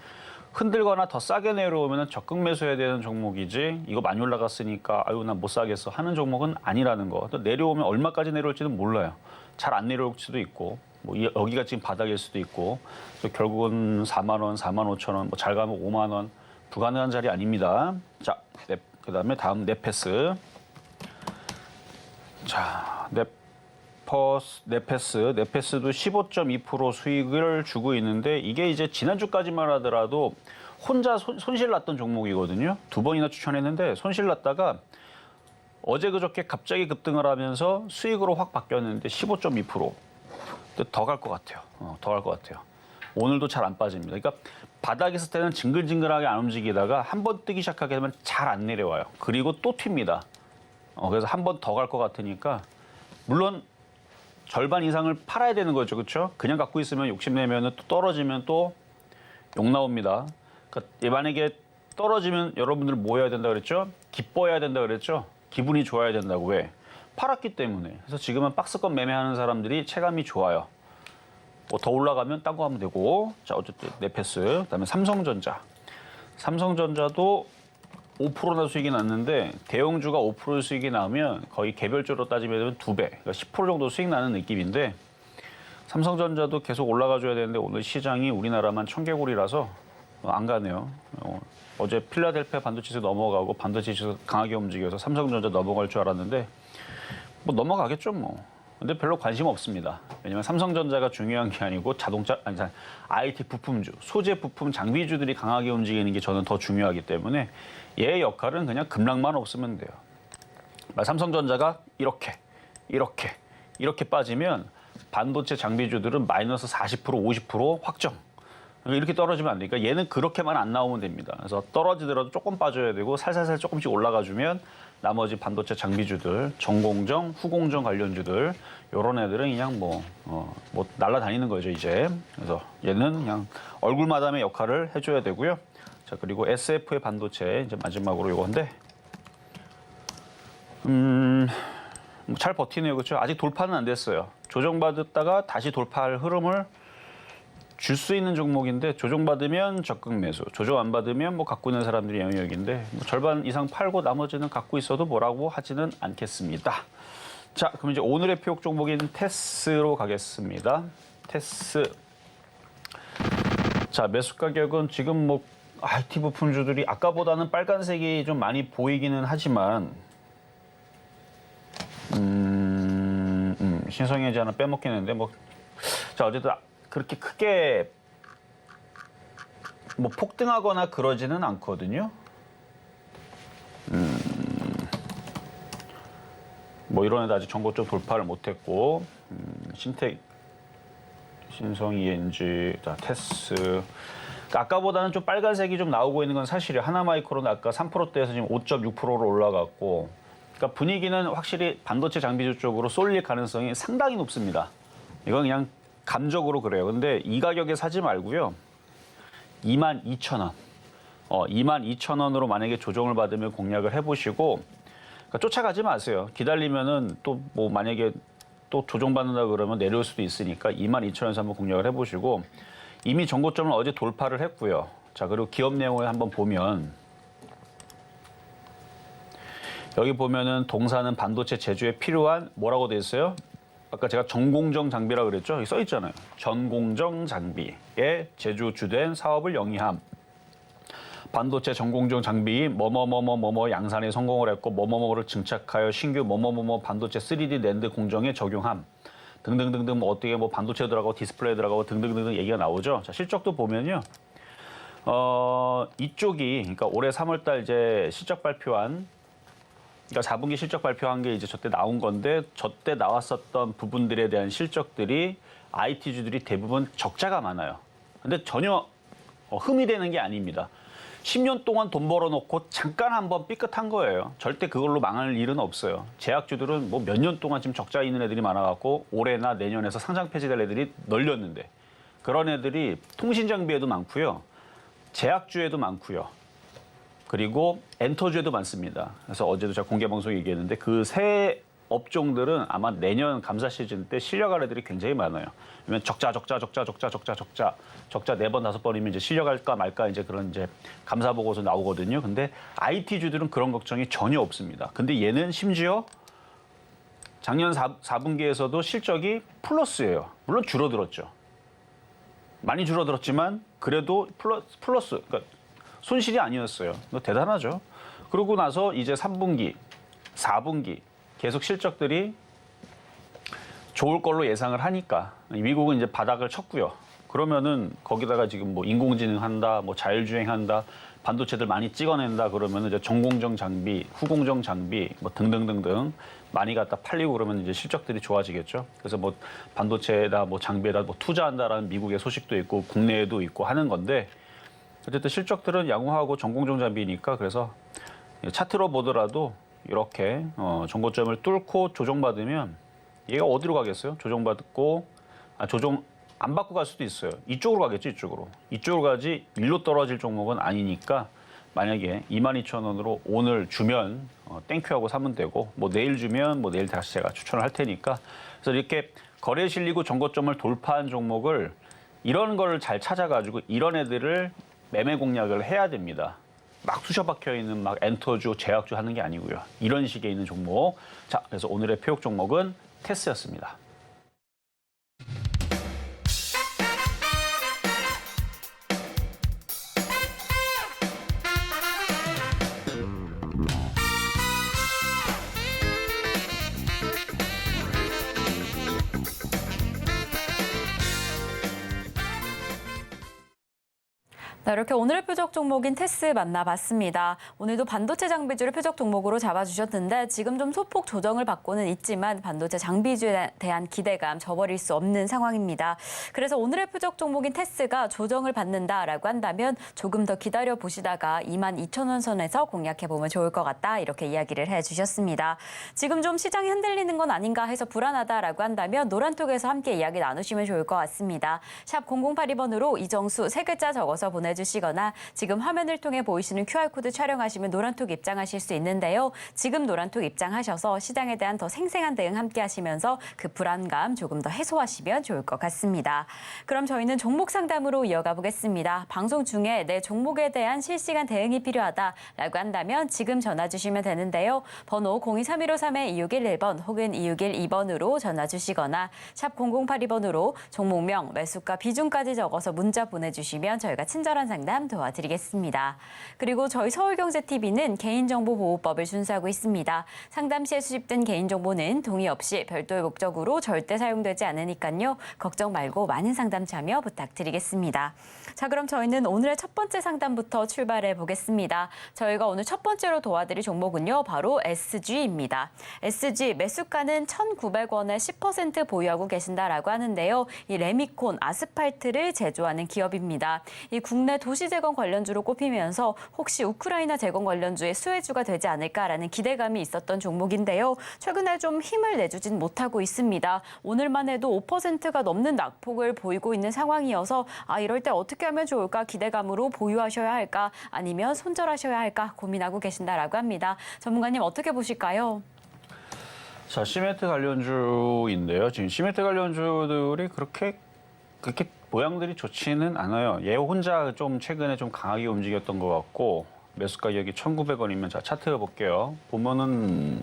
흔들거나 더 싸게 내려오면 적극 매수해야 되는 종목이지 이거 많이 올라갔으니까 아유 난 못 사겠어 하는 종목은 아니라는 거. 또 내려오면 얼마까지 내려올지는 몰라요. 잘 안 내려올 수도 있고 뭐 여기가 지금 바닥일 수도 있고 그래서 결국은 4만 원, 4만 5천 원, 뭐 잘 가면 5만 원 불가능한 자리 아닙니다. 자, 그다음에 다음 네페스. 자, 네페스도 15.2% 수익을 주고 있는데 이게 이제 지난주까지만 하더라도 혼자 손실 났던 종목이거든요. 2번이나 추천했는데 손실 났다가 어제 그저께 갑자기 급등을 하면서 수익으로 확 바뀌었는데 15.2%. 더 갈 것 같아요. 더 갈 것 같아요. 오늘도 잘 안 빠집니다. 그러니까 바닥에 있을 때는 징글징글하게 안 움직이다가 한 번 뜨기 시작하게 되면 잘 안 내려와요. 그리고 또 튑니다. 그래서 한 번 더 갈 것 같으니까 물론 절반 이상을 팔아야 되는 거죠. 그렇죠? 그냥 갖고 있으면 욕심내면 또 떨어지면 또 욕 나옵니다. 그러니까 만약에 떨어지면 여러분들 뭐 해야 된다 그랬죠? 기뻐해야 된다 그랬죠? 기분이 좋아야 된다고. 왜? 팔았기 때문에. 그래서 지금은 박스권 매매하는 사람들이 체감이 좋아요. 뭐 더 올라가면 딴 거 하면 되고. 자, 어쨌든 네페스. 그다음에 삼성전자. 삼성전자도 5%나 수익이 났는데 대형주가 5% 수익이 나면 거의 개별주로 따지면 2배, 그러니까 10% 정도 수익 나는 느낌인데 삼성전자도 계속 올라가줘야 되는데 오늘 시장이 우리나라만 청개구리라서 안 가네요. 어제 필라델피아 반도체에서 넘어가고 반도체 지수 강하게 움직여서 삼성전자 넘어갈 줄 알았는데 뭐 넘어가겠죠 뭐. 근데 별로 관심 없습니다. 왜냐면 삼성전자가 중요한 게 아니고 자동차, 아니 IT 부품주, 소재 부품 장비주들이 강하게 움직이는 게 저는 더 중요하기 때문에 얘의 역할은 그냥 급락만 없으면 돼요. 삼성전자가 이렇게 빠지면 반도체 장비주들은 마이너스 40%, 50% 확정. 이렇게 떨어지면 안 되니까 얘는 그렇게만 안 나오면 됩니다. 그래서 떨어지더라도 조금 빠져야 되고 살살살 조금씩 올라가주면 나머지 반도체 장비주들, 전공정, 후공정 관련주들 이런 애들은 그냥 뭐 날아다니는 거죠 이제. 그래서 얘는 그냥 얼굴 마담의 역할을 해줘야 되고요. 자, 그리고 SF의 반도체 이제 마지막으로 이건데 잘 버티네요. 그렇죠? 아직 돌파는 안 됐어요. 조정받았다가 다시 돌파할 흐름을 줄 수 있는 종목인데 조정받으면 적극 매수, 조정 안 받으면 뭐 갖고 있는 사람들이 영역인데 뭐 절반 이상 팔고 나머지는 갖고 있어도 뭐라고 하지는 않겠습니다. 자, 그럼 이제 오늘의 표역 종목인 테스로 가겠습니다. 테스. 자, 매수 가격은 지금 뭐 IT 부품주들이 아까보다는 빨간색이 좀 많이 보이기는 하지만 신성해지 하나 빼먹긴 했는데 뭐 자, 어쨌든 그렇게 크게 뭐 폭등하거나 그러지는 않거든요. 뭐 이런 애도 아직 전고점 돌파를 못했고 신성ENG, 자, 테스. 그러니까 아까보다는 좀 빨간색이 좀 나오고 있는 건 사실이에요. 하나마이크로는 아까 3%대에서 지금 5.6%로 올라갔고, 그러니까 분위기는 확실히 반도체 장비주 쪽으로 쏠릴 가능성이 상당히 높습니다. 이건 그냥 감적으로 그래요. 근데 이 가격에 사지 말고요. 22,000원. 22,000원으로 만약에 조정을 받으면 공략을 해보시고, 그러니까 쫓아가지 마세요. 기다리면은 또 뭐 만약에 또 조정받는다 그러면 내려올 수도 있으니까 22,000원에서 한번 공략을 해보시고, 이미 전고점을 어제 돌파를 했고요. 자, 그리고 기업 내용을 한번 보면, 여기 보면은 동사는 반도체 제조에 필요한 뭐라고 돼 있어요? 아까 제가 전공정 장비라 그랬죠? 여기 써 있잖아요. 전공정 장비의 제조 주된 사업을 영위함. 반도체 전공정 장비 뭐뭐뭐뭐뭐 양산에 성공을 했고 뭐뭐뭐를 증착하여 신규 뭐뭐뭐뭐 반도체 3D 낸드 공정에 적용함. 등등등등 뭐 어떻게 뭐 반도체 들어가고 디스플레이 들어가고 등등등등 얘기가 나오죠. 자, 실적도 보면요. 이쪽이 그러니까 올해 3월 달 이제 실적 발표한, 그러니까 4분기 실적 발표한 게 이제 저때 나온 건데, 저때 나왔었던 부분들에 대한 실적들이 IT주들이 대부분 적자가 많아요. 근데 전혀 흠이 되는 게 아닙니다. 10년 동안 돈 벌어놓고 잠깐 한번 삐끗한 거예요. 절대 그걸로 망할 일은 없어요. 제약주들은 뭐 몇 년 동안 지금 적자 있는 애들이 많아갖고 올해나 내년에서 상장 폐지될 애들이 널렸는데, 그런 애들이 통신장비에도 많고요. 제약주에도 많고요. 그리고 엔터주에도 많습니다. 그래서 어제도 제가 공개방송에 얘기했는데 그 세 업종들은 아마 내년 감사 시즌 때 실려갈 애들이 굉장히 많아요. 왜냐면 적자 4번, 5번이면 이제 실려갈까 말까 이제 그런 이제 감사 보고서 나오거든요. 근데 IT주들은 그런 걱정이 전혀 없습니다. 근데 얘는 심지어 작년 4분기에서도 실적이 플러스예요. 물론 줄어들었죠. 많이 줄어들었지만 그래도 플러스, 그러니까 손실이 아니었어요. 대단하죠. 그러고 나서 이제 3분기, 4분기 계속 실적들이 좋을 걸로 예상을 하니까 미국은 이제 바닥을 쳤고요. 그러면은 거기다가 지금 뭐 인공지능 한다, 뭐 자율주행 한다, 반도체들 많이 찍어낸다 그러면은 이제 전공정 장비, 후공정 장비 뭐 등등등등 많이 갖다 팔리고 그러면 이제 실적들이 좋아지겠죠. 그래서 뭐 반도체에다 뭐 장비에다 뭐 투자한다라는 미국의 소식도 있고 국내에도 있고 하는 건데, 어쨌든 실적들은 양호하고 전공정 장비니까, 그래서 차트로 보더라도 이렇게 전고점을 뚫고 조정받으면 얘가 어디로 가겠어요? 조정받고 조정 안 받고 갈 수도 있어요. 이쪽으로 가겠죠, 이쪽으로. 이쪽으로 가지 일로 떨어질 종목은 아니니까, 만약에 22,000원으로 오늘 주면 땡큐하고 사면 되고, 뭐 내일 주면 뭐 내일 다시 제가 추천을 할 테니까. 그래서 이렇게 거래 실리고 전고점을 돌파한 종목을, 이런 걸 잘 찾아가지고 이런 애들을 매매 공략을 해야 됩니다. 막 쑤셔박혀 있는 막 엔터주, 제약주 하는 게 아니고요. 이런 식에 있는 종목. 자, 그래서 오늘의 표역 종목은 테스였습니다. 네, 이렇게 오늘의 표적 종목인 테스 만나봤습니다. 오늘도 반도체 장비주를 표적 종목으로 잡아주셨는데 지금 좀 소폭 조정을 받고는 있지만 반도체 장비주에 대한 기대감 저버릴 수 없는 상황입니다. 그래서 오늘의 표적 종목인 테스가 조정을 받는다라고 한다면 조금 더 기다려보시다가 22,000원 선에서 공략해보면 좋을 것 같다, 이렇게 이야기를 해주셨습니다. 지금 좀 시장이 흔들리는 건 아닌가 해서 불안하다라고 한다면 노란톡에서 함께 이야기 나누시면 좋을 것 같습니다. 샵 0082번으로 이정수 3글자 적어서 보내주시거나 지금 화면을 통해 보이시는 QR코드 촬영하시면 노란톡 입장하실 수 있는데요. 지금 노란톡 입장하셔서 시장에 대한 더 생생한 대응 함께 하시면서 그 불안감 조금 더 해소하시면 좋을 것 같습니다. 그럼 저희는 종목 상담으로 이어가 보겠습니다. 방송 중에 내 종목에 대한 실시간 대응이 필요하다라고 한다면 지금 전화 주시면 되는데요. 번호 023153-2611번 혹은 2612번으로 전화 주시거나 샵 0082번으로 종목명, 매수가, 비중까지 적어서 문자 보내주시면 저희가 친절한 상담 도와드리겠습니다. 그리고 저희 서울경제TV는 개인정보보호법을 준수하고 있습니다. 상담 시에 수집된 개인정보는 동의 없이 별도의 목적으로 절대 사용되지 않으니까요. 걱정 말고 많은 상담 참여 부탁드리겠습니다. 자, 그럼 저희는 오늘의 첫 번째 상담부터 출발해 보겠습니다. 저희가 오늘 첫 번째로 도와드릴 종목은요, 바로 SG입니다. SG 매수가는 1,900원에 10% 보유하고 계신다라고 하는데요. 이 레미콘 아스팔트를 제조하는 기업입니다. 이 국내 이번에 도시 재건 관련주로 꼽히면서 혹시 우크라이나 재건 관련주의 수혜주가 되지 않을까라는 기대감이 있었던 종목인데요. 최근에 좀 힘을 내주진 못하고 있습니다. 오늘만 해도 5%가 넘는 낙폭을 보이고 있는 상황이어서 이럴 때 어떻게 하면 좋을까 기대감으로 보유하셔야 할까 아니면 손절하셔야 할까 고민하고 계신다라고 합니다. 전문가님 어떻게 보실까요? 자, 시멘트 관련주인데요. 지금 시멘트 관련주들이 그렇게 모양들이 좋지는 않아요. 얘 혼자 좀 최근에 좀 강하게 움직였던 것 같고 매수 가격이 1,900원이면 자 차트 볼게요. 보면은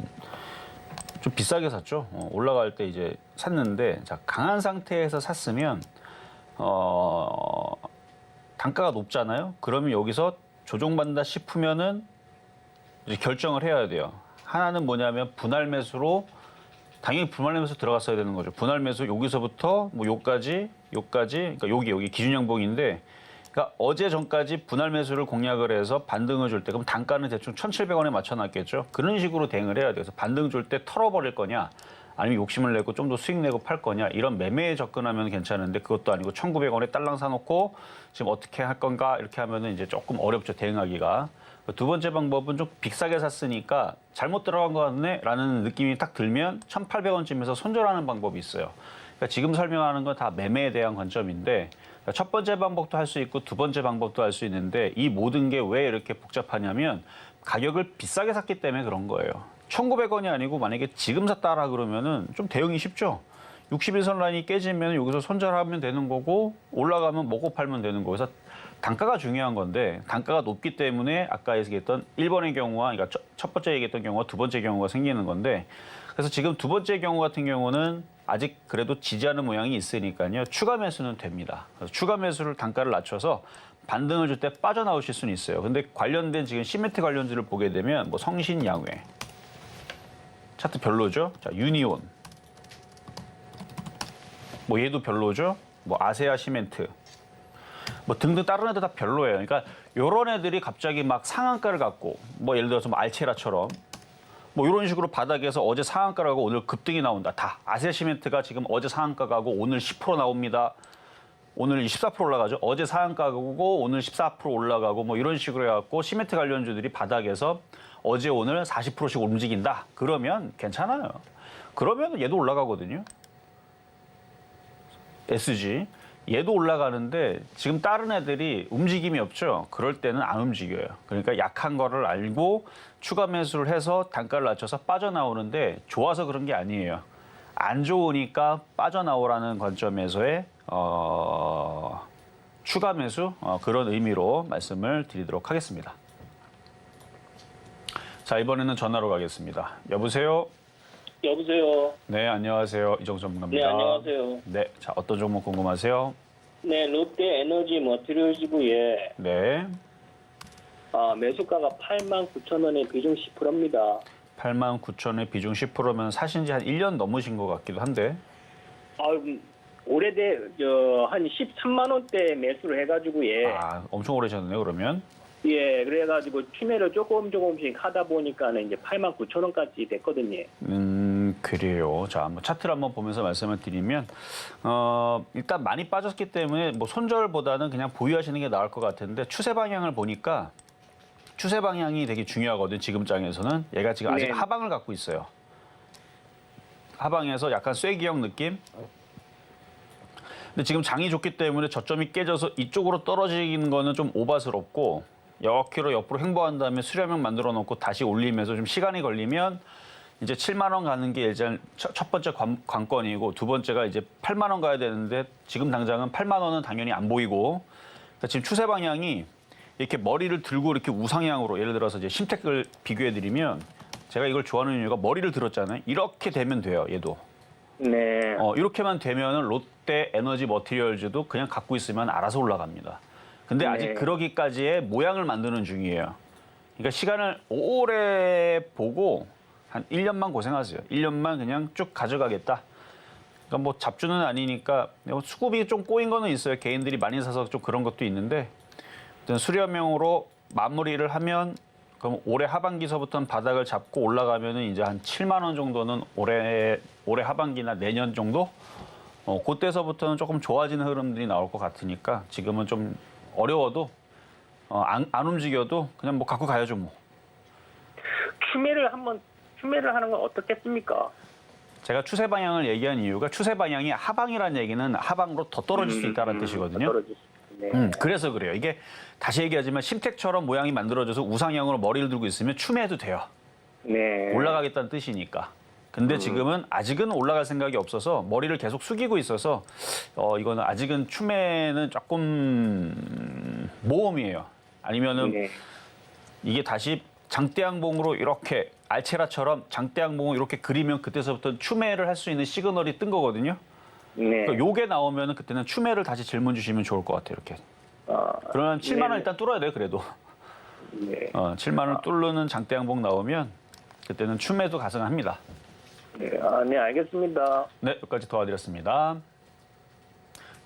좀 비싸게 샀죠. 올라갈 때 이제 샀는데 자 강한 상태에서 샀으면 단가가 높잖아요. 그러면 여기서 조정받는다 싶으면은 이제 결정을 해야 돼요. 하나는 뭐냐면 분할 매수로 당연히 분할 매수 들어갔어야 되는 거죠. 분할 매수 여기서부터 뭐 요까지 그러니까 여기 기준 양봉인데 그러니까 어제 전까지 분할 매수를 공략을 해서 반등을 줄 때 그럼 단가는 대충 1,700원에 맞춰 놨겠죠. 그런 식으로 대응을 해야 돼요. 그래서 반등 줄 때 털어버릴 거냐 아니면 욕심을 내고 좀 더 수익 내고 팔 거냐 이런 매매에 접근하면 괜찮은데 그것도 아니고 1,900원에 딸랑 사놓고 지금 어떻게 할 건가 이렇게 하면은 이제 조금 어렵죠. 대응하기가. 두 번째 방법은 좀 빅싸게 샀으니까 잘못 들어간 것 같네 라는 느낌이 딱 들면 1,800원쯤에서 손절하는 방법이 있어요. 그러니까 지금 설명하는 건 다 매매에 대한 관점인데 첫 번째 방법도 할 수 있고 두 번째 방법도 할 수 있는데 이 모든 게 왜 이렇게 복잡하냐면 가격을 비싸게 샀기 때문에 그런 거예요. 1,900원이 아니고 만약에 지금 샀다라 그러면은 좀 대응이 쉽죠. 61선 라인이 깨지면 여기서 손절하면 되는 거고 올라가면 먹고 팔면 되는 거고 그래서 단가가 중요한 건데 단가가 높기 때문에 아까 얘기했던 1번의 경우와 그러니까 첫 번째 얘기했던 경우와 두 번째 경우가 생기는 건데 그래서 지금 두 번째 경우 같은 경우는 아직 그래도 지지하는 모양이 있으니까요. 추가 매수는 됩니다. 그래서 추가 매수를 단가를 낮춰서 반등을 줄 때 빠져나오실 수는 있어요. 근데 관련된 지금 시멘트 관련주를 보게 되면 뭐 성신 양회 차트 별로죠. 자, 유니온 뭐 얘도 별로죠. 뭐 아세아 시멘트 뭐 등등 다른 애들 다 별로예요. 그러니까 이런 애들이 갑자기 막 상한가를 갖고 뭐 예를 들어서 뭐 알체라처럼 뭐 이런 식으로 바닥에서 어제 상한가를 하고 오늘 급등이 나온다. 다 아세아 시멘트가 지금 어제 상한가 가고 오늘 10% 나옵니다. 오늘 14% 올라가죠. 어제 상한가 가고 오늘 14% 올라가고 뭐 이런 식으로 해갖고 시멘트 관련주들이 바닥에서 어제 오늘 40%씩 움직인다. 그러면 괜찮아요. 그러면 얘도 올라가거든요. SG. 얘도 올라가는데 지금 다른 애들이 움직임이 없죠. 그럴 때는 안 움직여요. 그러니까 약한 거를 알고 추가 매수를 해서 단가를 낮춰서 빠져나오는데 좋아서 그런 게 아니에요. 안 좋으니까 빠져나오라는 관점에서의 추가 매수 그런 의미로 말씀을 드리도록 하겠습니다. 자, 이번에는 전화로 가겠습니다. 여보세요? 여보세요. 네, 안녕하세요. 이정수 전문가입니다. 네, 안녕하세요. 네, 자, 어떤 종목 궁금하세요? 네, 롯데 에너지 머티리얼지구에 네, 매수가가 89,000원에 비중 10%입니다. 89,000원에 비중 10%면 사신 지 한 1년 넘으신 것 같기도 한데. 한 13만 원대 매수를 해가지고 엄청 오래셨네요, 그러면. 그래가지고 추매를 조금씩 하다 보니까는 이제 89,000원까지 됐거든요. 그래요. 자, 한번 차트를 한번 보면서 말씀을 드리면, 일단 많이 빠졌기 때문에 뭐 손절보다는 그냥 보유하시는 게 나을 것 같은데 추세 방향을 보니까 추세 방향이 되게 중요하거든요. 지금 장에서는 얘가 지금 아직 네. 하방을 갖고 있어요. 하방에서 약간 쐐기형 느낌. 근데 지금 장이 좋기 때문에 저점이 깨져서 이쪽으로 떨어지는 거는 좀 오바스럽고 여기로 옆으로 횡보한 다음에 수렴형 만들어 놓고 다시 올리면서 좀 시간이 걸리면 이제 7만 원 가는 게 일단 첫 번째 관건이고 두 번째가 이제 8만 원 가야 되는데 지금 당장은 8만 원은 당연히 안 보이고 그러니까 지금 추세 방향이 이렇게 머리를 들고 이렇게 우상향으로 예를 들어서 이제 심텍을 비교해 드리면 제가 이걸 좋아하는 이유가 머리를 들었잖아요. 이렇게 되면 돼요. 얘도. 네. 이렇게만 되면은 롯데 에너지 머티리얼즈도 그냥 갖고 있으면 알아서 올라갑니다. 근데 아직 네. 그러기까지의 모양을 만드는 중이에요. 그러니까 시간을 오래 보고 한 1년만 고생하세요. 1년만 그냥 쭉 가져가겠다. 그러니까 뭐 잡주는 아니니까 수급이 좀 꼬인 거는 있어요. 개인들이 많이 사서 좀 그런 것도 있는데 수렴형으로 마무리를 하면 그럼 올해 하반기서부터는 바닥을 잡고 올라가면은 이제 한 7만 원 정도는 올해 하반기나 내년 정도 그때서부터는 조금 좋아지는 흐름들이 나올 것 같으니까 지금은 좀 어려워도 안 움직여도 그냥 뭐 갖고 가야죠 뭐. 추매를 하는 건 어떻겠습니까? 제가 추세 방향을 얘기한 이유가 추세 방향이 하방이라는 얘기는 하방으로 더 떨어질 수 있다는 뜻이거든요. 떨어질 수 있네. 그래서 그래요. 이게 다시 얘기하지만 심택처럼 모양이 만들어져서 우상향으로 머리를 들고 있으면 추매해도 돼요. 네. 올라가겠다는 뜻이니까. 근데 지금은 아직은 올라갈 생각이 없어서 머리를 계속 숙이고 있어서 이거는 아직은 추매는 조금 모험이에요. 아니면은 네. 이게 다시 장대양봉으로 이렇게 알체라처럼 장대양봉을 이렇게 그리면 그때서부터 추매를 할 수 있는 시그널이 뜬 거거든요. 네. 그러니까 요게 나오면은 그때는 추매를 다시 질문 주시면 좋을 것 같아요. 이렇게. 그러면 7만 원 네. 일단 뚫어야 돼요. 그래도. 네. 7만 원 뚫는 장대양봉 나오면 그때는 추매도 가능합니다. 네. 네, 알겠습니다. 네, 여기까지 도와드렸습니다.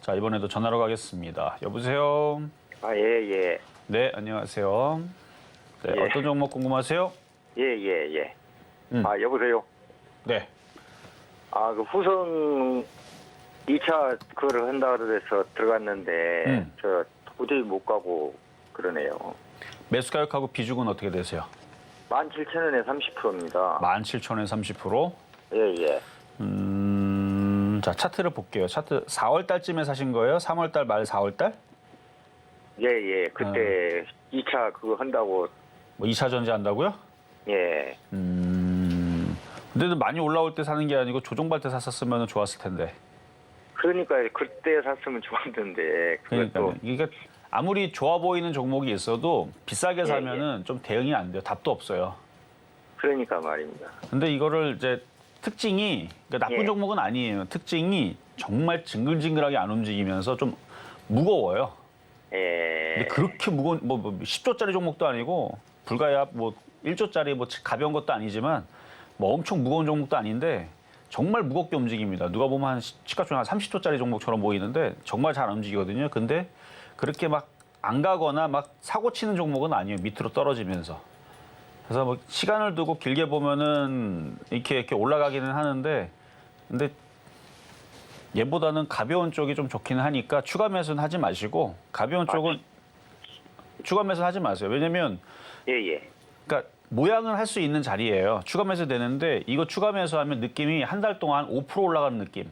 자, 이번에도 전화로 가겠습니다. 여보세요? 예. 네, 안녕하세요. 네, 예. 어떤 종목 궁금하세요? 예. 음. 여보세요? 네. 그 후성 2차 그거를 한다 그래서 들어갔는데, 저 도저히 못 가고 그러네요. 매수 가격하고 비중은 어떻게 되세요? 17,000원에 30%입니다. 17,000원에 30%? 예. 자, 차트를 볼게요. 차트 4월 달쯤에 사신 거예요? 3월 달 말 4월 달? 예. 그때 2차 그거 한다고, 뭐 2차 전지 한다고요? 예. 근데도 많이 올라올 때 사는 게 아니고 조종발 때 샀었으면 좋았을 텐데. 그러니까 그때 샀으면 좋았는데, 그러니까 그것도, 이게 아무리 좋아 보이는 종목이 있어도 비싸게 사면은 좀 대응이 안 돼요. 답도 없어요. 그러니까 말입니다. 근데 이거를 이제 특징이 그러니까 나쁜 예. 종목은 아니에요. 특징이 정말 징글징글하게 안 움직이면서 좀 무거워요. 예. 근데 그렇게 무거운 뭐 10조짜리 종목도 아니고 불가야 뭐 1조짜리 뭐 가벼운 것도 아니지만 뭐 엄청 무거운 종목도 아닌데 정말 무겁게 움직입니다. 누가 보면 한 시가총액 한 30조짜리 종목처럼 보이는데 정말 잘 움직이거든요. 근데 그렇게 막 안 가거나 막 사고 치는 종목은 아니에요. 밑으로 떨어지면서. 그래서 뭐 시간을 두고 길게 보면은 이렇게 올라가기는 하는데 근데 얘보다는 가벼운 쪽이 좀 좋기는 하니까 추가 매수는 하지 마시고 가벼운 쪽은 추가 매수는 하지 마세요. 왜냐면 예. 그러니까 모양은 할 수 있는 자리예요. 추가 매수 되는데 이거 추가 매수하면 느낌이 한 달 동안 5% 올라가는 느낌.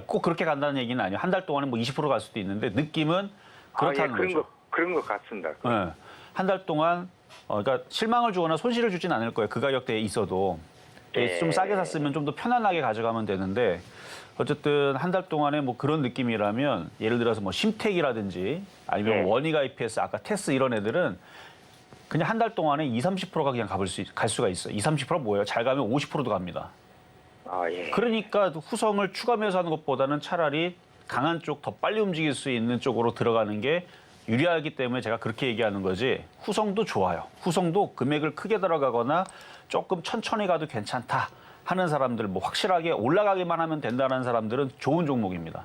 꼭 그렇게 간다는 얘기는 아니에요. 한 달 동안에 뭐 20% 갈 수도 있는데 느낌은 그렇다는 거죠. 그런 것 같습니다. 네. 한 달 동안 그러니까 실망을 주거나 손실을 주진 않을 거예요. 그 가격대에 있어도 예. 좀 싸게 샀으면 좀 더 편안하게 가져가면 되는데 어쨌든 한 달 동안에 뭐 그런 느낌이라면 예를 들어서 뭐 심택이라든지 아니면 예. 원희가 IPS 아까 테스 이런 애들은 그냥 한 달 동안에 20-30%가 그냥 갈 수가 있어요. 20-30% 뭐예요? 잘 가면 50%도 갑니다. 예. 그러니까 후성을 추가 매수하는 것보다는 차라리 강한 쪽 더 빨리 움직일 수 있는 쪽으로 들어가는 게 유리하기 때문에 제가 그렇게 얘기하는 거지. 후성도 좋아요. 후성도 금액을 크게 들어가거나 조금 천천히 가도 괜찮다 하는 사람들, 뭐 확실하게 올라가기만 하면 된다는 사람들은 좋은 종목입니다.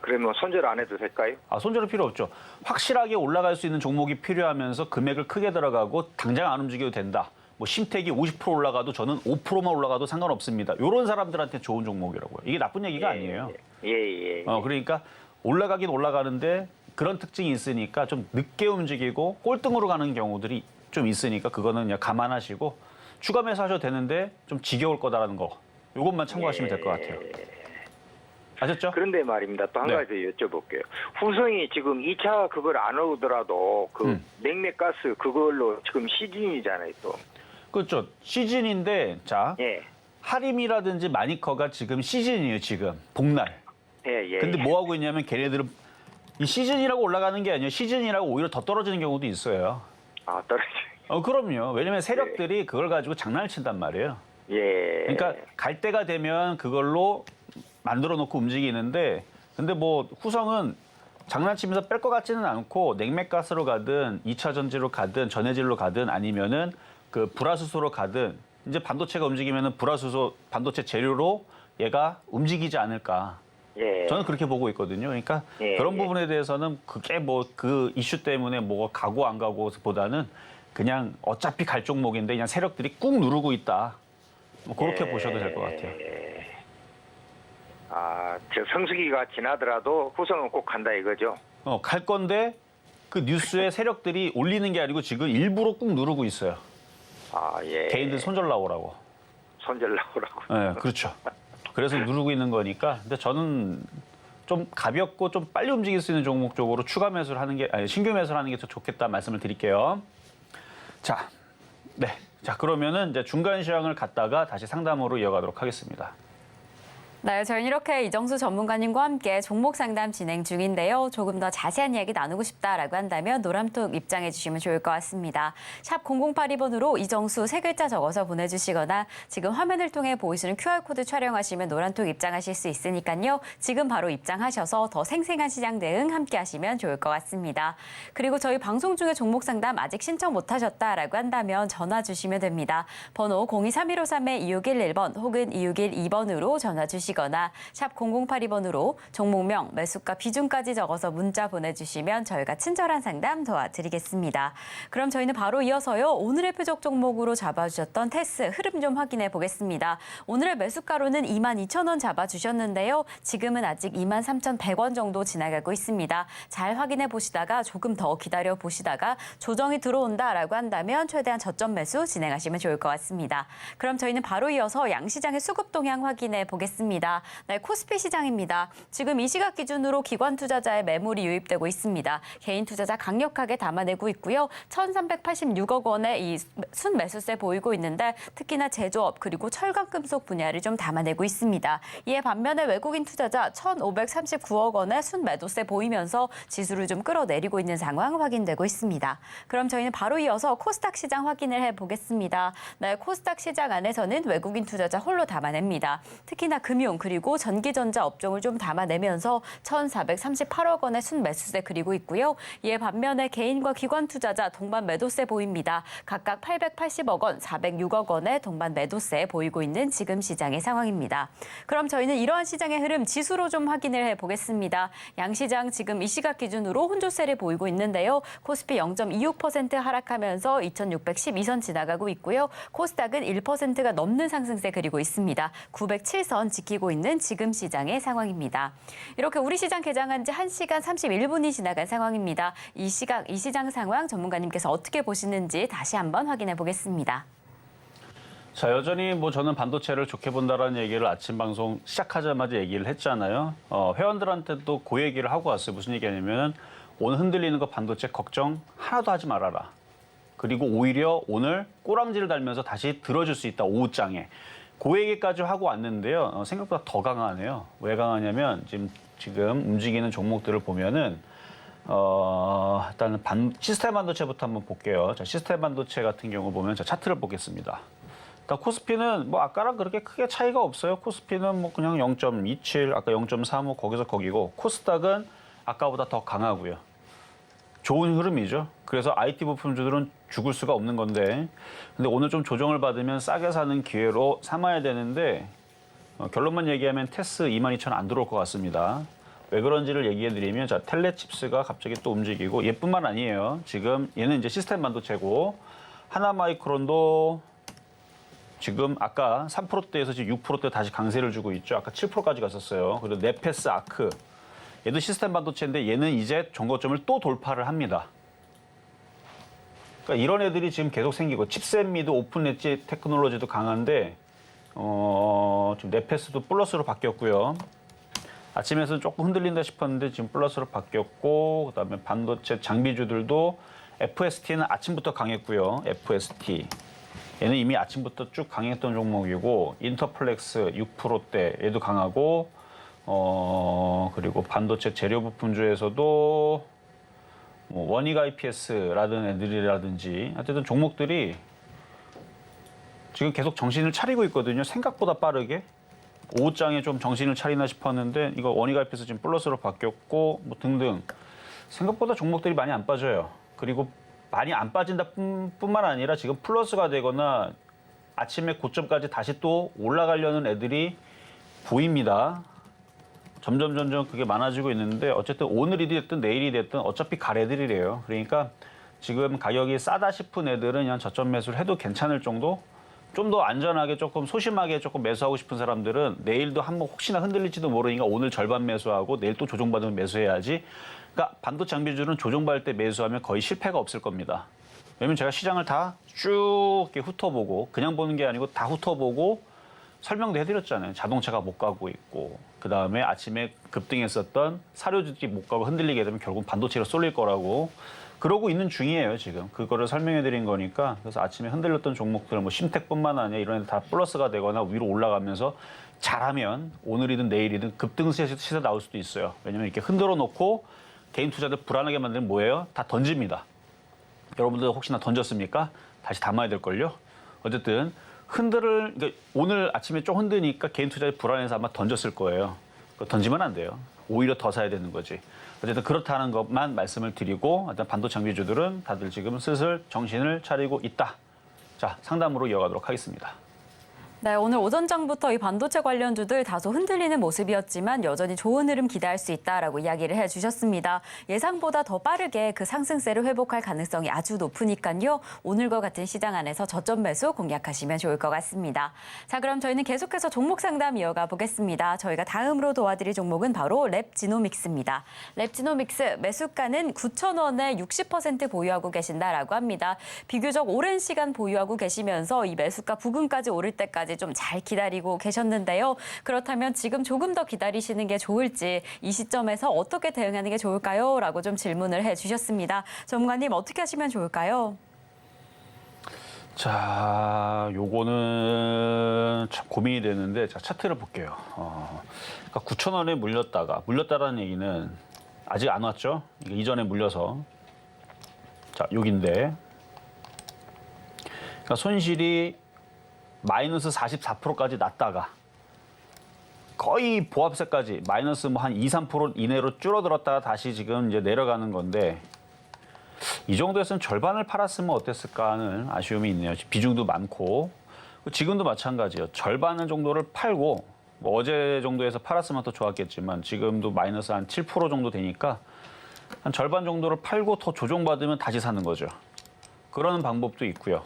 그러면 손절 안 해도 될까요? 손절은 필요 없죠. 확실하게 올라갈 수 있는 종목이 필요하면서 금액을 크게 들어가고 당장 안 움직여도 된다. 뭐 심택이 50% 올라가도 저는 5%만 올라가도 상관없습니다. 이런 사람들한테 좋은 종목이라고요. 이게 나쁜 얘기가 아니에요. 예. 그러니까 올라가긴 올라가는데 그런 특징이 있으니까 좀 늦게 움직이고 꼴등으로 가는 경우들이 좀 있으니까 그거는 그냥 감안하시고 추가 매수하셔도 되는데 좀 지겨울 거다라는 거. 이것만 참고하시면 될 것 같아요. 아셨죠? 그런데 말입니다. 또 한 네. 가지 여쭤볼게요. 후성이 지금 2차 그걸 안 오더라도 그 냉매가스 그걸로 지금 시즌이잖아요, 또. 그렇죠. 시즌인데 자 예. 하림이라든지 마니커가 지금 시즌이에요. 지금 복날. 예. 근데 뭐 하고 있냐면 걔네들은 이 시즌이라고 올라가는 게 아니에요. 시즌이라고 오히려 더 떨어지는 경우도 있어요. 떨어져. 그럼요. 왜냐면 세력들이 그걸 가지고 장난을 친단 말이에요. 예. 그러니까 갈 때가 되면 그걸로 만들어 놓고 움직이는데 근데 뭐 후성은 장난치면서 뺄 것 같지는 않고 냉매가스로 가든 2차 전지로 가든 전해질로 가든 아니면은 그 불화수소로 가든 이제 반도체가 움직이면은 불화수소 반도체 재료로 얘가 움직이지 않을까. 예. 저는 그렇게 보고 있거든요. 그러니까 예, 그런 예. 부분에 대해서는 그게 뭐 그 이슈 때문에 뭐 가고 안 가고보다는 그냥 어차피 갈 종목인데 그냥 세력들이 꾹 누르고 있다. 뭐 그렇게 보셔도 될 것 같아요. 저 성수기가 지나더라도 후성은 꼭 간다 이거죠. 갈 건데 그 뉴스의 세력들이 올리는 게 아니고 지금 일부러 꾹 누르고 있어요. 아, 예. 개인들 손절 나오라고. 손절 나오라고. 네, 그렇죠. 그래서 누르고 있는 거니까. 근데 저는 좀 가볍고 좀 빨리 움직일 수 있는 종목 쪽으로 추가 매수를 하는 게, 아니, 신규 매수를 하는 게 더 좋겠다 말씀을 드릴게요. 자, 네. 자, 그러면은 이제 중간 시황을 갖다가 다시 상담으로 이어가도록 하겠습니다. 네, 저희는 이렇게 이정수 전문가님과 함께 종목 상담 진행 중인데요. 조금 더 자세한 이야기 나누고 싶다라고 한다면 노란톡 입장해 주시면 좋을 것 같습니다. 샵 0082번으로 이정수 세 글자 적어서 보내주시거나 지금 화면을 통해 보이시는 QR코드 촬영하시면 노란톡 입장하실 수 있으니까요. 지금 바로 입장하셔서 더 생생한 시장 대응 함께 하시면 좋을 것 같습니다. 그리고 저희 방송 중에 종목 상담 아직 신청 못하셨다라고 한다면 전화 주시면 됩니다. 번호 023153-2611번 혹은 2612번으로 전화 주시거나 샵 0082번으로 종목명, 매수가, 비중까지 적어서 문자 보내주시면 저희가 친절한 상담 도와드리겠습니다. 그럼 저희는 바로 이어서요. 오늘의 표적 종목으로 잡아주셨던 테스 흐름 좀 확인해 보겠습니다. 오늘의 매수가로는 22,000원 잡아주셨는데요. 지금은 아직 23,100원 정도 지나가고 있습니다. 잘 확인해 보시다가 조금 더 기다려 보시다가 조정이 들어온다라고 한다면 최대한 저점 매수 진행하시면 좋을 것 같습니다. 그럼 저희는 바로 이어서 양시장의 수급 동향 확인해 보겠습니다. 네, 코스피 시장입니다. 지금 이 시각 기준으로 기관 투자자의 매물이 유입되고 있습니다. 개인 투자자 강력하게 담아내고 있고요. 1,386억 원의 이 순매수세 보이고 있는데 특히나 제조업 그리고 철강금속 분야를 좀 담아내고 있습니다. 이에 반면에 외국인 투자자 1,539억 원의 순매도세 보이면서 지수를 좀 끌어내리고 있는 상황 확인되고 있습니다. 그럼 저희는 바로 이어서 코스닥 시장 확인을 해보겠습니다. 네, 코스닥 시장 안에서는 외국인 투자자 홀로 담아냅니다. 특히나 금융 그리고 전기전자 업종을 좀 담아내면서 1,438억 원의 순매수세 그리고 있고요. 이에 반면에 개인과 기관 투자자 동반 매도세 보입니다. 각각 880억 원, 406억 원의 동반 매도세 보이고 있는 지금 시장의 상황입니다. 그럼 저희는 이러한 시장의 흐름 지수로 좀 확인을 해보겠습니다. 양시장 지금 이 시각 기준으로 혼조세를 보이고 있는데요. 코스피 0.26% 하락하면서 2,612선 지나가고 있고요. 코스닥은 1%가 넘는 상승세 그리고 있습니다. 907선 지키고 있는 지금 시장의 상황입니다. 이렇게 우리 시장 개장한 지 1시간 31분이 지나간 상황입니다. 이 시장 상황 전문가님께서 어떻게 보시는지 다시 한번 확인해 보겠습니다. 자, 여전히 뭐 저는 반도체를 좋게 본다라는 얘기를 아침 방송 시작하자마자 얘기를 했잖아요. 회원들한테도 그 얘기를 하고 왔어요. 무슨 얘기냐면 오늘 흔들리는 거 반도체 걱정 하나도 하지 말아라. 그리고 오히려 오늘 꼬랑지를 달면서 다시 들어줄 수 있다. 오후장에. 그 얘기까지 하고 왔는데요. 생각보다 더 강하네요. 왜 강하냐면 지금 움직이는 종목들을 보면은 일단은 시스템 반도체부터 한번 볼게요. 자, 시스템 반도체 같은 경우 보면 자, 차트를 보겠습니다. 일단 코스피는 뭐 아까랑 그렇게 크게 차이가 없어요. 코스피는 뭐 그냥 0.27, 아까 0.35 거기서 거기고 코스닥은 아까보다 더 강하고요. 좋은 흐름이죠. 그래서 IT 부품주들은 죽을 수가 없는 건데 근데 오늘 좀 조정을 받으면 싸게 사는 기회로 삼아야 되는데 결론만 얘기하면 테스 22,000원 안 들어올 것 같습니다. 왜 그런지를 얘기해드리면 자 텔레칩스가 갑자기 또 움직이고 얘뿐만 아니에요. 지금 얘는 이제 시스템 반도체고 하나마이크론도 지금 아까 3%대에서 지금 6%대 다시 강세를 주고 있죠. 아까 7%까지 갔었어요. 그리고 네페스 아크 얘도 시스템 반도체인데 얘는 이제 정거점을 또 돌파를 합니다. 그러니까 이런 애들이 지금 계속 생기고 칩셋 미드 오픈 엣지 테크놀로지도 강한데 지금 네페스도 플러스로 바뀌었고요. 아침에서는 조금 흔들린다 싶었는데 지금 플러스로 바뀌었고 그다음에 반도체 장비주들도 FST는 아침부터 강했고요. FST 얘는 이미 아침부터 쭉 강했던 종목이고 인터플렉스 6%대 얘도 강하고 그리고 반도체 재료 부품주에서도 뭐 원익 IPS라든 애들이라든지 어쨌든 종목들이 지금 계속 정신을 차리고 있거든요. 생각보다 빠르게. 오후장에 좀 정신을 차리나 싶었는데 이거 원익 IPS 지금 플러스로 바뀌었고 뭐 등등. 생각보다 종목들이 많이 안 빠져요. 그리고 많이 안 빠진다 뿐만 아니라 지금 플러스가 되거나 아침에 고점까지 다시 또 올라가려는 애들이 보입니다. 점점 그게 많아지고 있는데 어쨌든 오늘이 됐든 내일이 됐든 어차피 갈 애들이래요. 그러니까 지금 가격이 싸다 싶은 애들은 그냥 저점 매수를 해도 괜찮을 정도? 좀 더 안전하게 조금 소심하게 조금 매수하고 싶은 사람들은 내일도 한번 혹시나 흔들릴지도 모르니까 오늘 절반 매수하고 내일 또 조정받으면 매수해야지 그러니까 반도체 장비주는 조정받을 때 매수하면 거의 실패가 없을 겁니다. 왜냐면 제가 시장을 다 쭉 이렇게 훑어보고 그냥 보는 게 아니고 다 훑어보고 설명도 해드렸잖아요. 자동차가 못 가고 있고 그다음에 아침에 급등했었던 사료주들이 못 가고 흔들리게 되면 결국 반도체로 쏠릴 거라고 그러고 있는 중이에요. 지금 그거를 설명해드린 거니까 그래서 아침에 흔들렸던 종목들 뭐 심택뿐만 아니라 이런 데 다 플러스가 되거나 위로 올라가면서 잘하면 오늘이든 내일이든 급등 시세 나올 수도 있어요. 왜냐면 이렇게 흔들어 놓고 개인 투자들 불안하게 만드는 뭐예요? 다 던집니다. 여러분들 혹시나 던졌습니까? 다시 담아야 될걸요? 어쨌든 그러니까 오늘 아침에 좀 흔드니까 개인 투자에 불안해서 아마 던졌을 거예요. 던지면 안 돼요. 오히려 더 사야 되는 거지. 어쨌든 그렇다는 것만 말씀을 드리고 일단 반도체 장비주들은 다들 지금 슬슬 정신을 차리고 있다. 자, 상담으로 이어가도록 하겠습니다. 네, 오늘 오전장부터 이 반도체 관련주들 다소 흔들리는 모습이었지만 여전히 좋은 흐름 기대할 수 있다라고 이야기를 해주셨습니다. 예상보다 더 빠르게 그 상승세를 회복할 가능성이 아주 높으니까요. 오늘과 같은 시장 안에서 저점 매수 공략하시면 좋을 것 같습니다. 자, 그럼 저희는 계속해서 종목 상담 이어가 보겠습니다. 저희가 다음으로 도와드릴 종목은 바로 랩지노믹스입니다. 랩지노믹스 매수가는 9,000원에 60% 보유하고 계신다라고 합니다. 비교적 오랜 시간 보유하고 계시면서 이 매수가 부근까지 오를 때까지 좀 잘 기다리고 계셨는데요. 그렇다면 지금 조금 더 기다리시는 게 좋을지 이 시점에서 어떻게 대응하는 게 좋을까요? 라고 좀 질문을 해주셨습니다. 전문가님 어떻게 하시면 좋을까요? 자, 요거는 참 고민이 되는데 자, 차트를 볼게요. 그러니까 9,000원에 물렸다라는 얘기는 아직 안 왔죠? 이게 이전에 물려서 자, 여긴데 그러니까 손실이 마이너스 44%까지 났다가 거의 보합세까지 마이너스 뭐 한 2, 3% 이내로 줄어들었다가 다시 지금 이제 내려가는 건데 이 정도에서는 절반을 팔았으면 어땠을까 하는 아쉬움이 있네요. 비중도 많고 지금도 마찬가지예요. 절반 정도를 팔고 뭐 어제 정도에서 팔았으면 더 좋았겠지만 지금도 마이너스 한 7% 정도 되니까 한 절반 정도를 팔고 더 조정받으면 다시 사는 거죠. 그러는 방법도 있고요.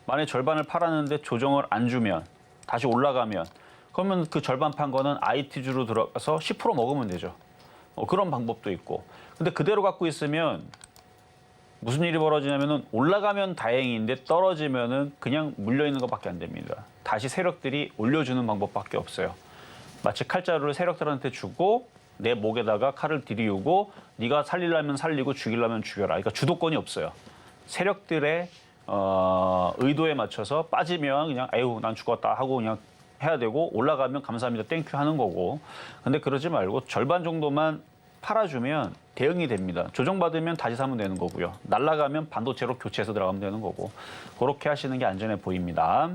만약에 절반을 팔았는데 조정을 안 주면 다시 올라가면 그러면 그 절반 판 거는 IT주로 들어가서 10% 먹으면 되죠. 그런 방법도 있고. 근데 그대로 갖고 있으면 무슨 일이 벌어지냐면은 올라가면 다행인데 떨어지면은 그냥 물려 있는 것밖에 안 됩니다. 다시 세력들이 올려주는 방법밖에 없어요. 마치 칼자루를 세력들한테 주고 내 목에다가 칼을 들이우고 네가 살리려면 살리고 죽이려면 죽여라. 그러니까 주도권이 없어요. 세력들의 의도에 맞춰서 빠지면 그냥 아유 난 죽었다 하고 그냥 해야 되고 올라가면 감사합니다 땡큐 하는 거고 근데 그러지 말고 절반 정도만 팔아주면 대응이 됩니다. 조정받으면 다시 사면 되는 거고요. 날아가면 반도체로 교체해서 들어가면 되는 거고 그렇게 하시는 게 안전해 보입니다.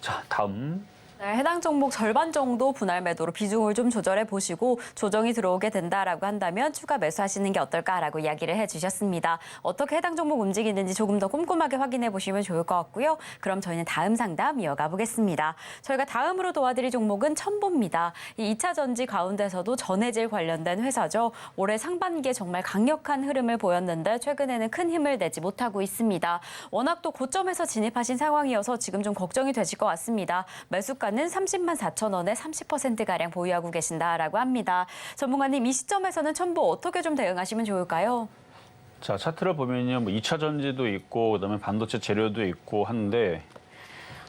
자, 다음. 네, 해당 종목 절반 정도 분할 매도로 비중을 좀 조절해 보시고 조정이 들어오게 된다라고 한다면 추가 매수하시는 게 어떨까라고 이야기를 해주셨습니다. 어떻게 해당 종목 움직이는지 조금 더 꼼꼼하게 확인해 보시면 좋을 것 같고요. 그럼 저희는 다음 상담 이어가 보겠습니다. 저희가 다음으로 도와드릴 종목은 첨보입니다. 이 2차 전지 가운데서도 전해질 관련된 회사죠. 올해 상반기에 정말 강력한 흐름을 보였는데 최근에는 큰 힘을 내지 못하고 있습니다. 워낙 또 고점에서 진입하신 상황이어서 지금 좀 걱정이 되실 것 같습니다. 매수가는 30만 4천 원에 30%가량 보유하고 계신다라고 합니다. 전문가님, 이 시점에서는 첨보 어떻게 좀 대응하시면 좋을까요? 자, 차트를 보면요. 뭐 2차 전지도 있고 그다음에 반도체 재료도 있고 하는데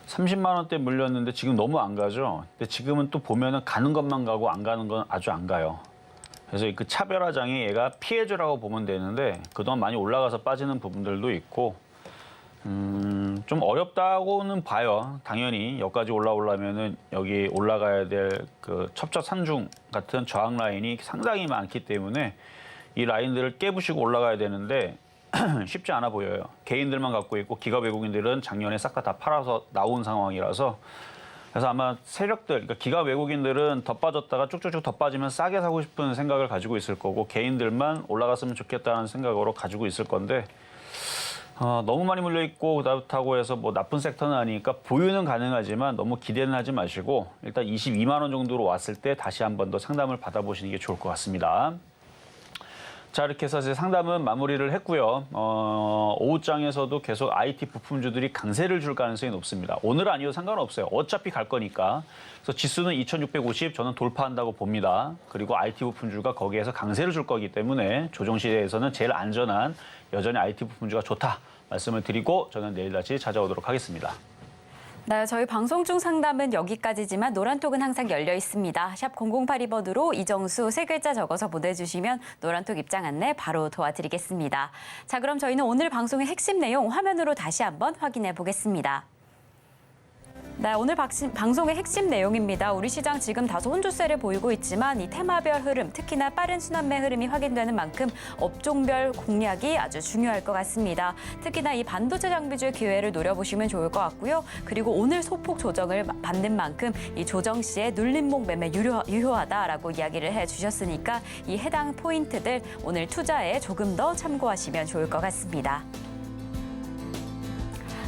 30만 원대 물렸는데 지금 너무 안 가죠. 근데 지금은 또 보면은 가는 것만 가고 안 가는 건 아주 안 가요. 그래서 그 차별화장이 얘가 피해주라고 보면 되는데 그동안 많이 올라가서 빠지는 부분들도 있고 좀 어렵다고는 봐요. 당연히 여기까지 올라오려면은 여기 올라가야 될 그 첩첩 산중 같은 저항 라인이 상당히 많기 때문에 이 라인들을 깨부시고 올라가야 되는데 쉽지 않아 보여요. 개인들만 갖고 있고 기업 외국인들은 작년에 싹 다 팔아서 나온 상황이라서 그래서 아마 세력들, 그러니까 기업 외국인들은 더 빠졌다가 쭉쭉쭉 더 빠지면 싸게 사고 싶은 생각을 가지고 있을 거고 개인들만 올라갔으면 좋겠다는 생각으로 가지고 있을 건데 너무 많이 물려 있고 그렇다고 해서 뭐 나쁜 섹터는 아니니까 보유는 가능하지만 너무 기대는 하지 마시고 일단 22만 원 정도로 왔을 때 다시 한 번 더 상담을 받아보시는 게 좋을 것 같습니다. 자, 이렇게 해서 이제 상담은 마무리를 했고요. 오후장에서도 계속 IT 부품주들이 강세를 줄 가능성이 높습니다. 오늘 아니어도 상관없어요. 어차피 갈 거니까. 그래서 지수는 2650 저는 돌파한다고 봅니다. 그리고 IT 부품주가 거기에서 강세를 줄 거기 때문에 조정 시대에서는 제일 안전한 여전히 IT 부품주가 좋다 말씀을 드리고 저는 내일 다시 찾아오도록 하겠습니다. 네, 저희 방송 중 상담은 여기까지지만 노란톡은 항상 열려 있습니다. 샵 0082번으로 이정수 세 글자 적어서 보내주시면 노란톡 입장 안내 바로 도와드리겠습니다. 자, 그럼 저희는 오늘 방송의 핵심 내용 화면으로 다시 한번 확인해 보겠습니다. 네, 오늘 방송의 핵심 내용입니다. 우리 시장 지금 다소 혼조세를 보이고 있지만 이 테마별 흐름, 특히나 빠른 순환매 흐름이 확인되는 만큼 업종별 공략이 아주 중요할 것 같습니다. 특히나 이 반도체 장비주의 기회를 노려보시면 좋을 것 같고요. 그리고 오늘 소폭 조정을 받는 만큼 이 조정 시에 눌림목 매매 유효하다라고 이야기를 해주셨으니까 이 해당 포인트들 오늘 투자에 조금 더 참고하시면 좋을 것 같습니다.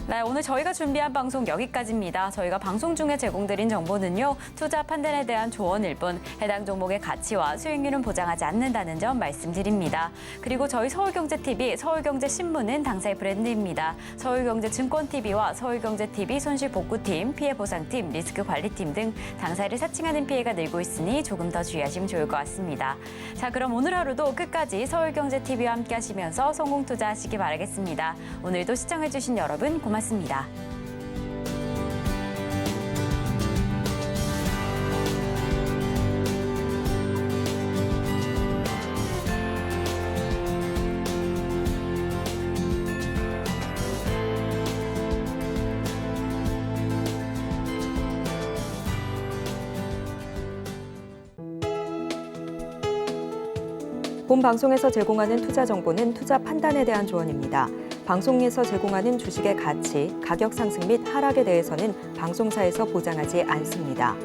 네, 오늘 저희가 준비한 방송 여기까지입니다. 저희가 방송 중에 제공드린 정보는요. 투자 판단에 대한 조언일 뿐 해당 종목의 가치와 수익률은 보장하지 않는다는 점 말씀드립니다. 그리고 저희 서울경제TV, 서울경제신문은 당사의 브랜드입니다. 서울경제증권TV와 서울경제TV 손실복구팀, 피해보상팀, 리스크관리팀 등 당사를 사칭하는 피해가 늘고 있으니 조금 더 주의하시면 좋을 것 같습니다. 자, 그럼 오늘 하루도 끝까지 서울경제TV와 함께 하시면서 성공 투자하시기 바라겠습니다. 오늘도 시청해주신 여러분 고맙습니다. 본 방송에서 제공하는 투자 정보는 투자 판단에 대한 조언입니다. 방송에서 제공하는 주식의 가치, 가격 상승 및 하락에 대해서는 방송사에서 보장하지 않습니다.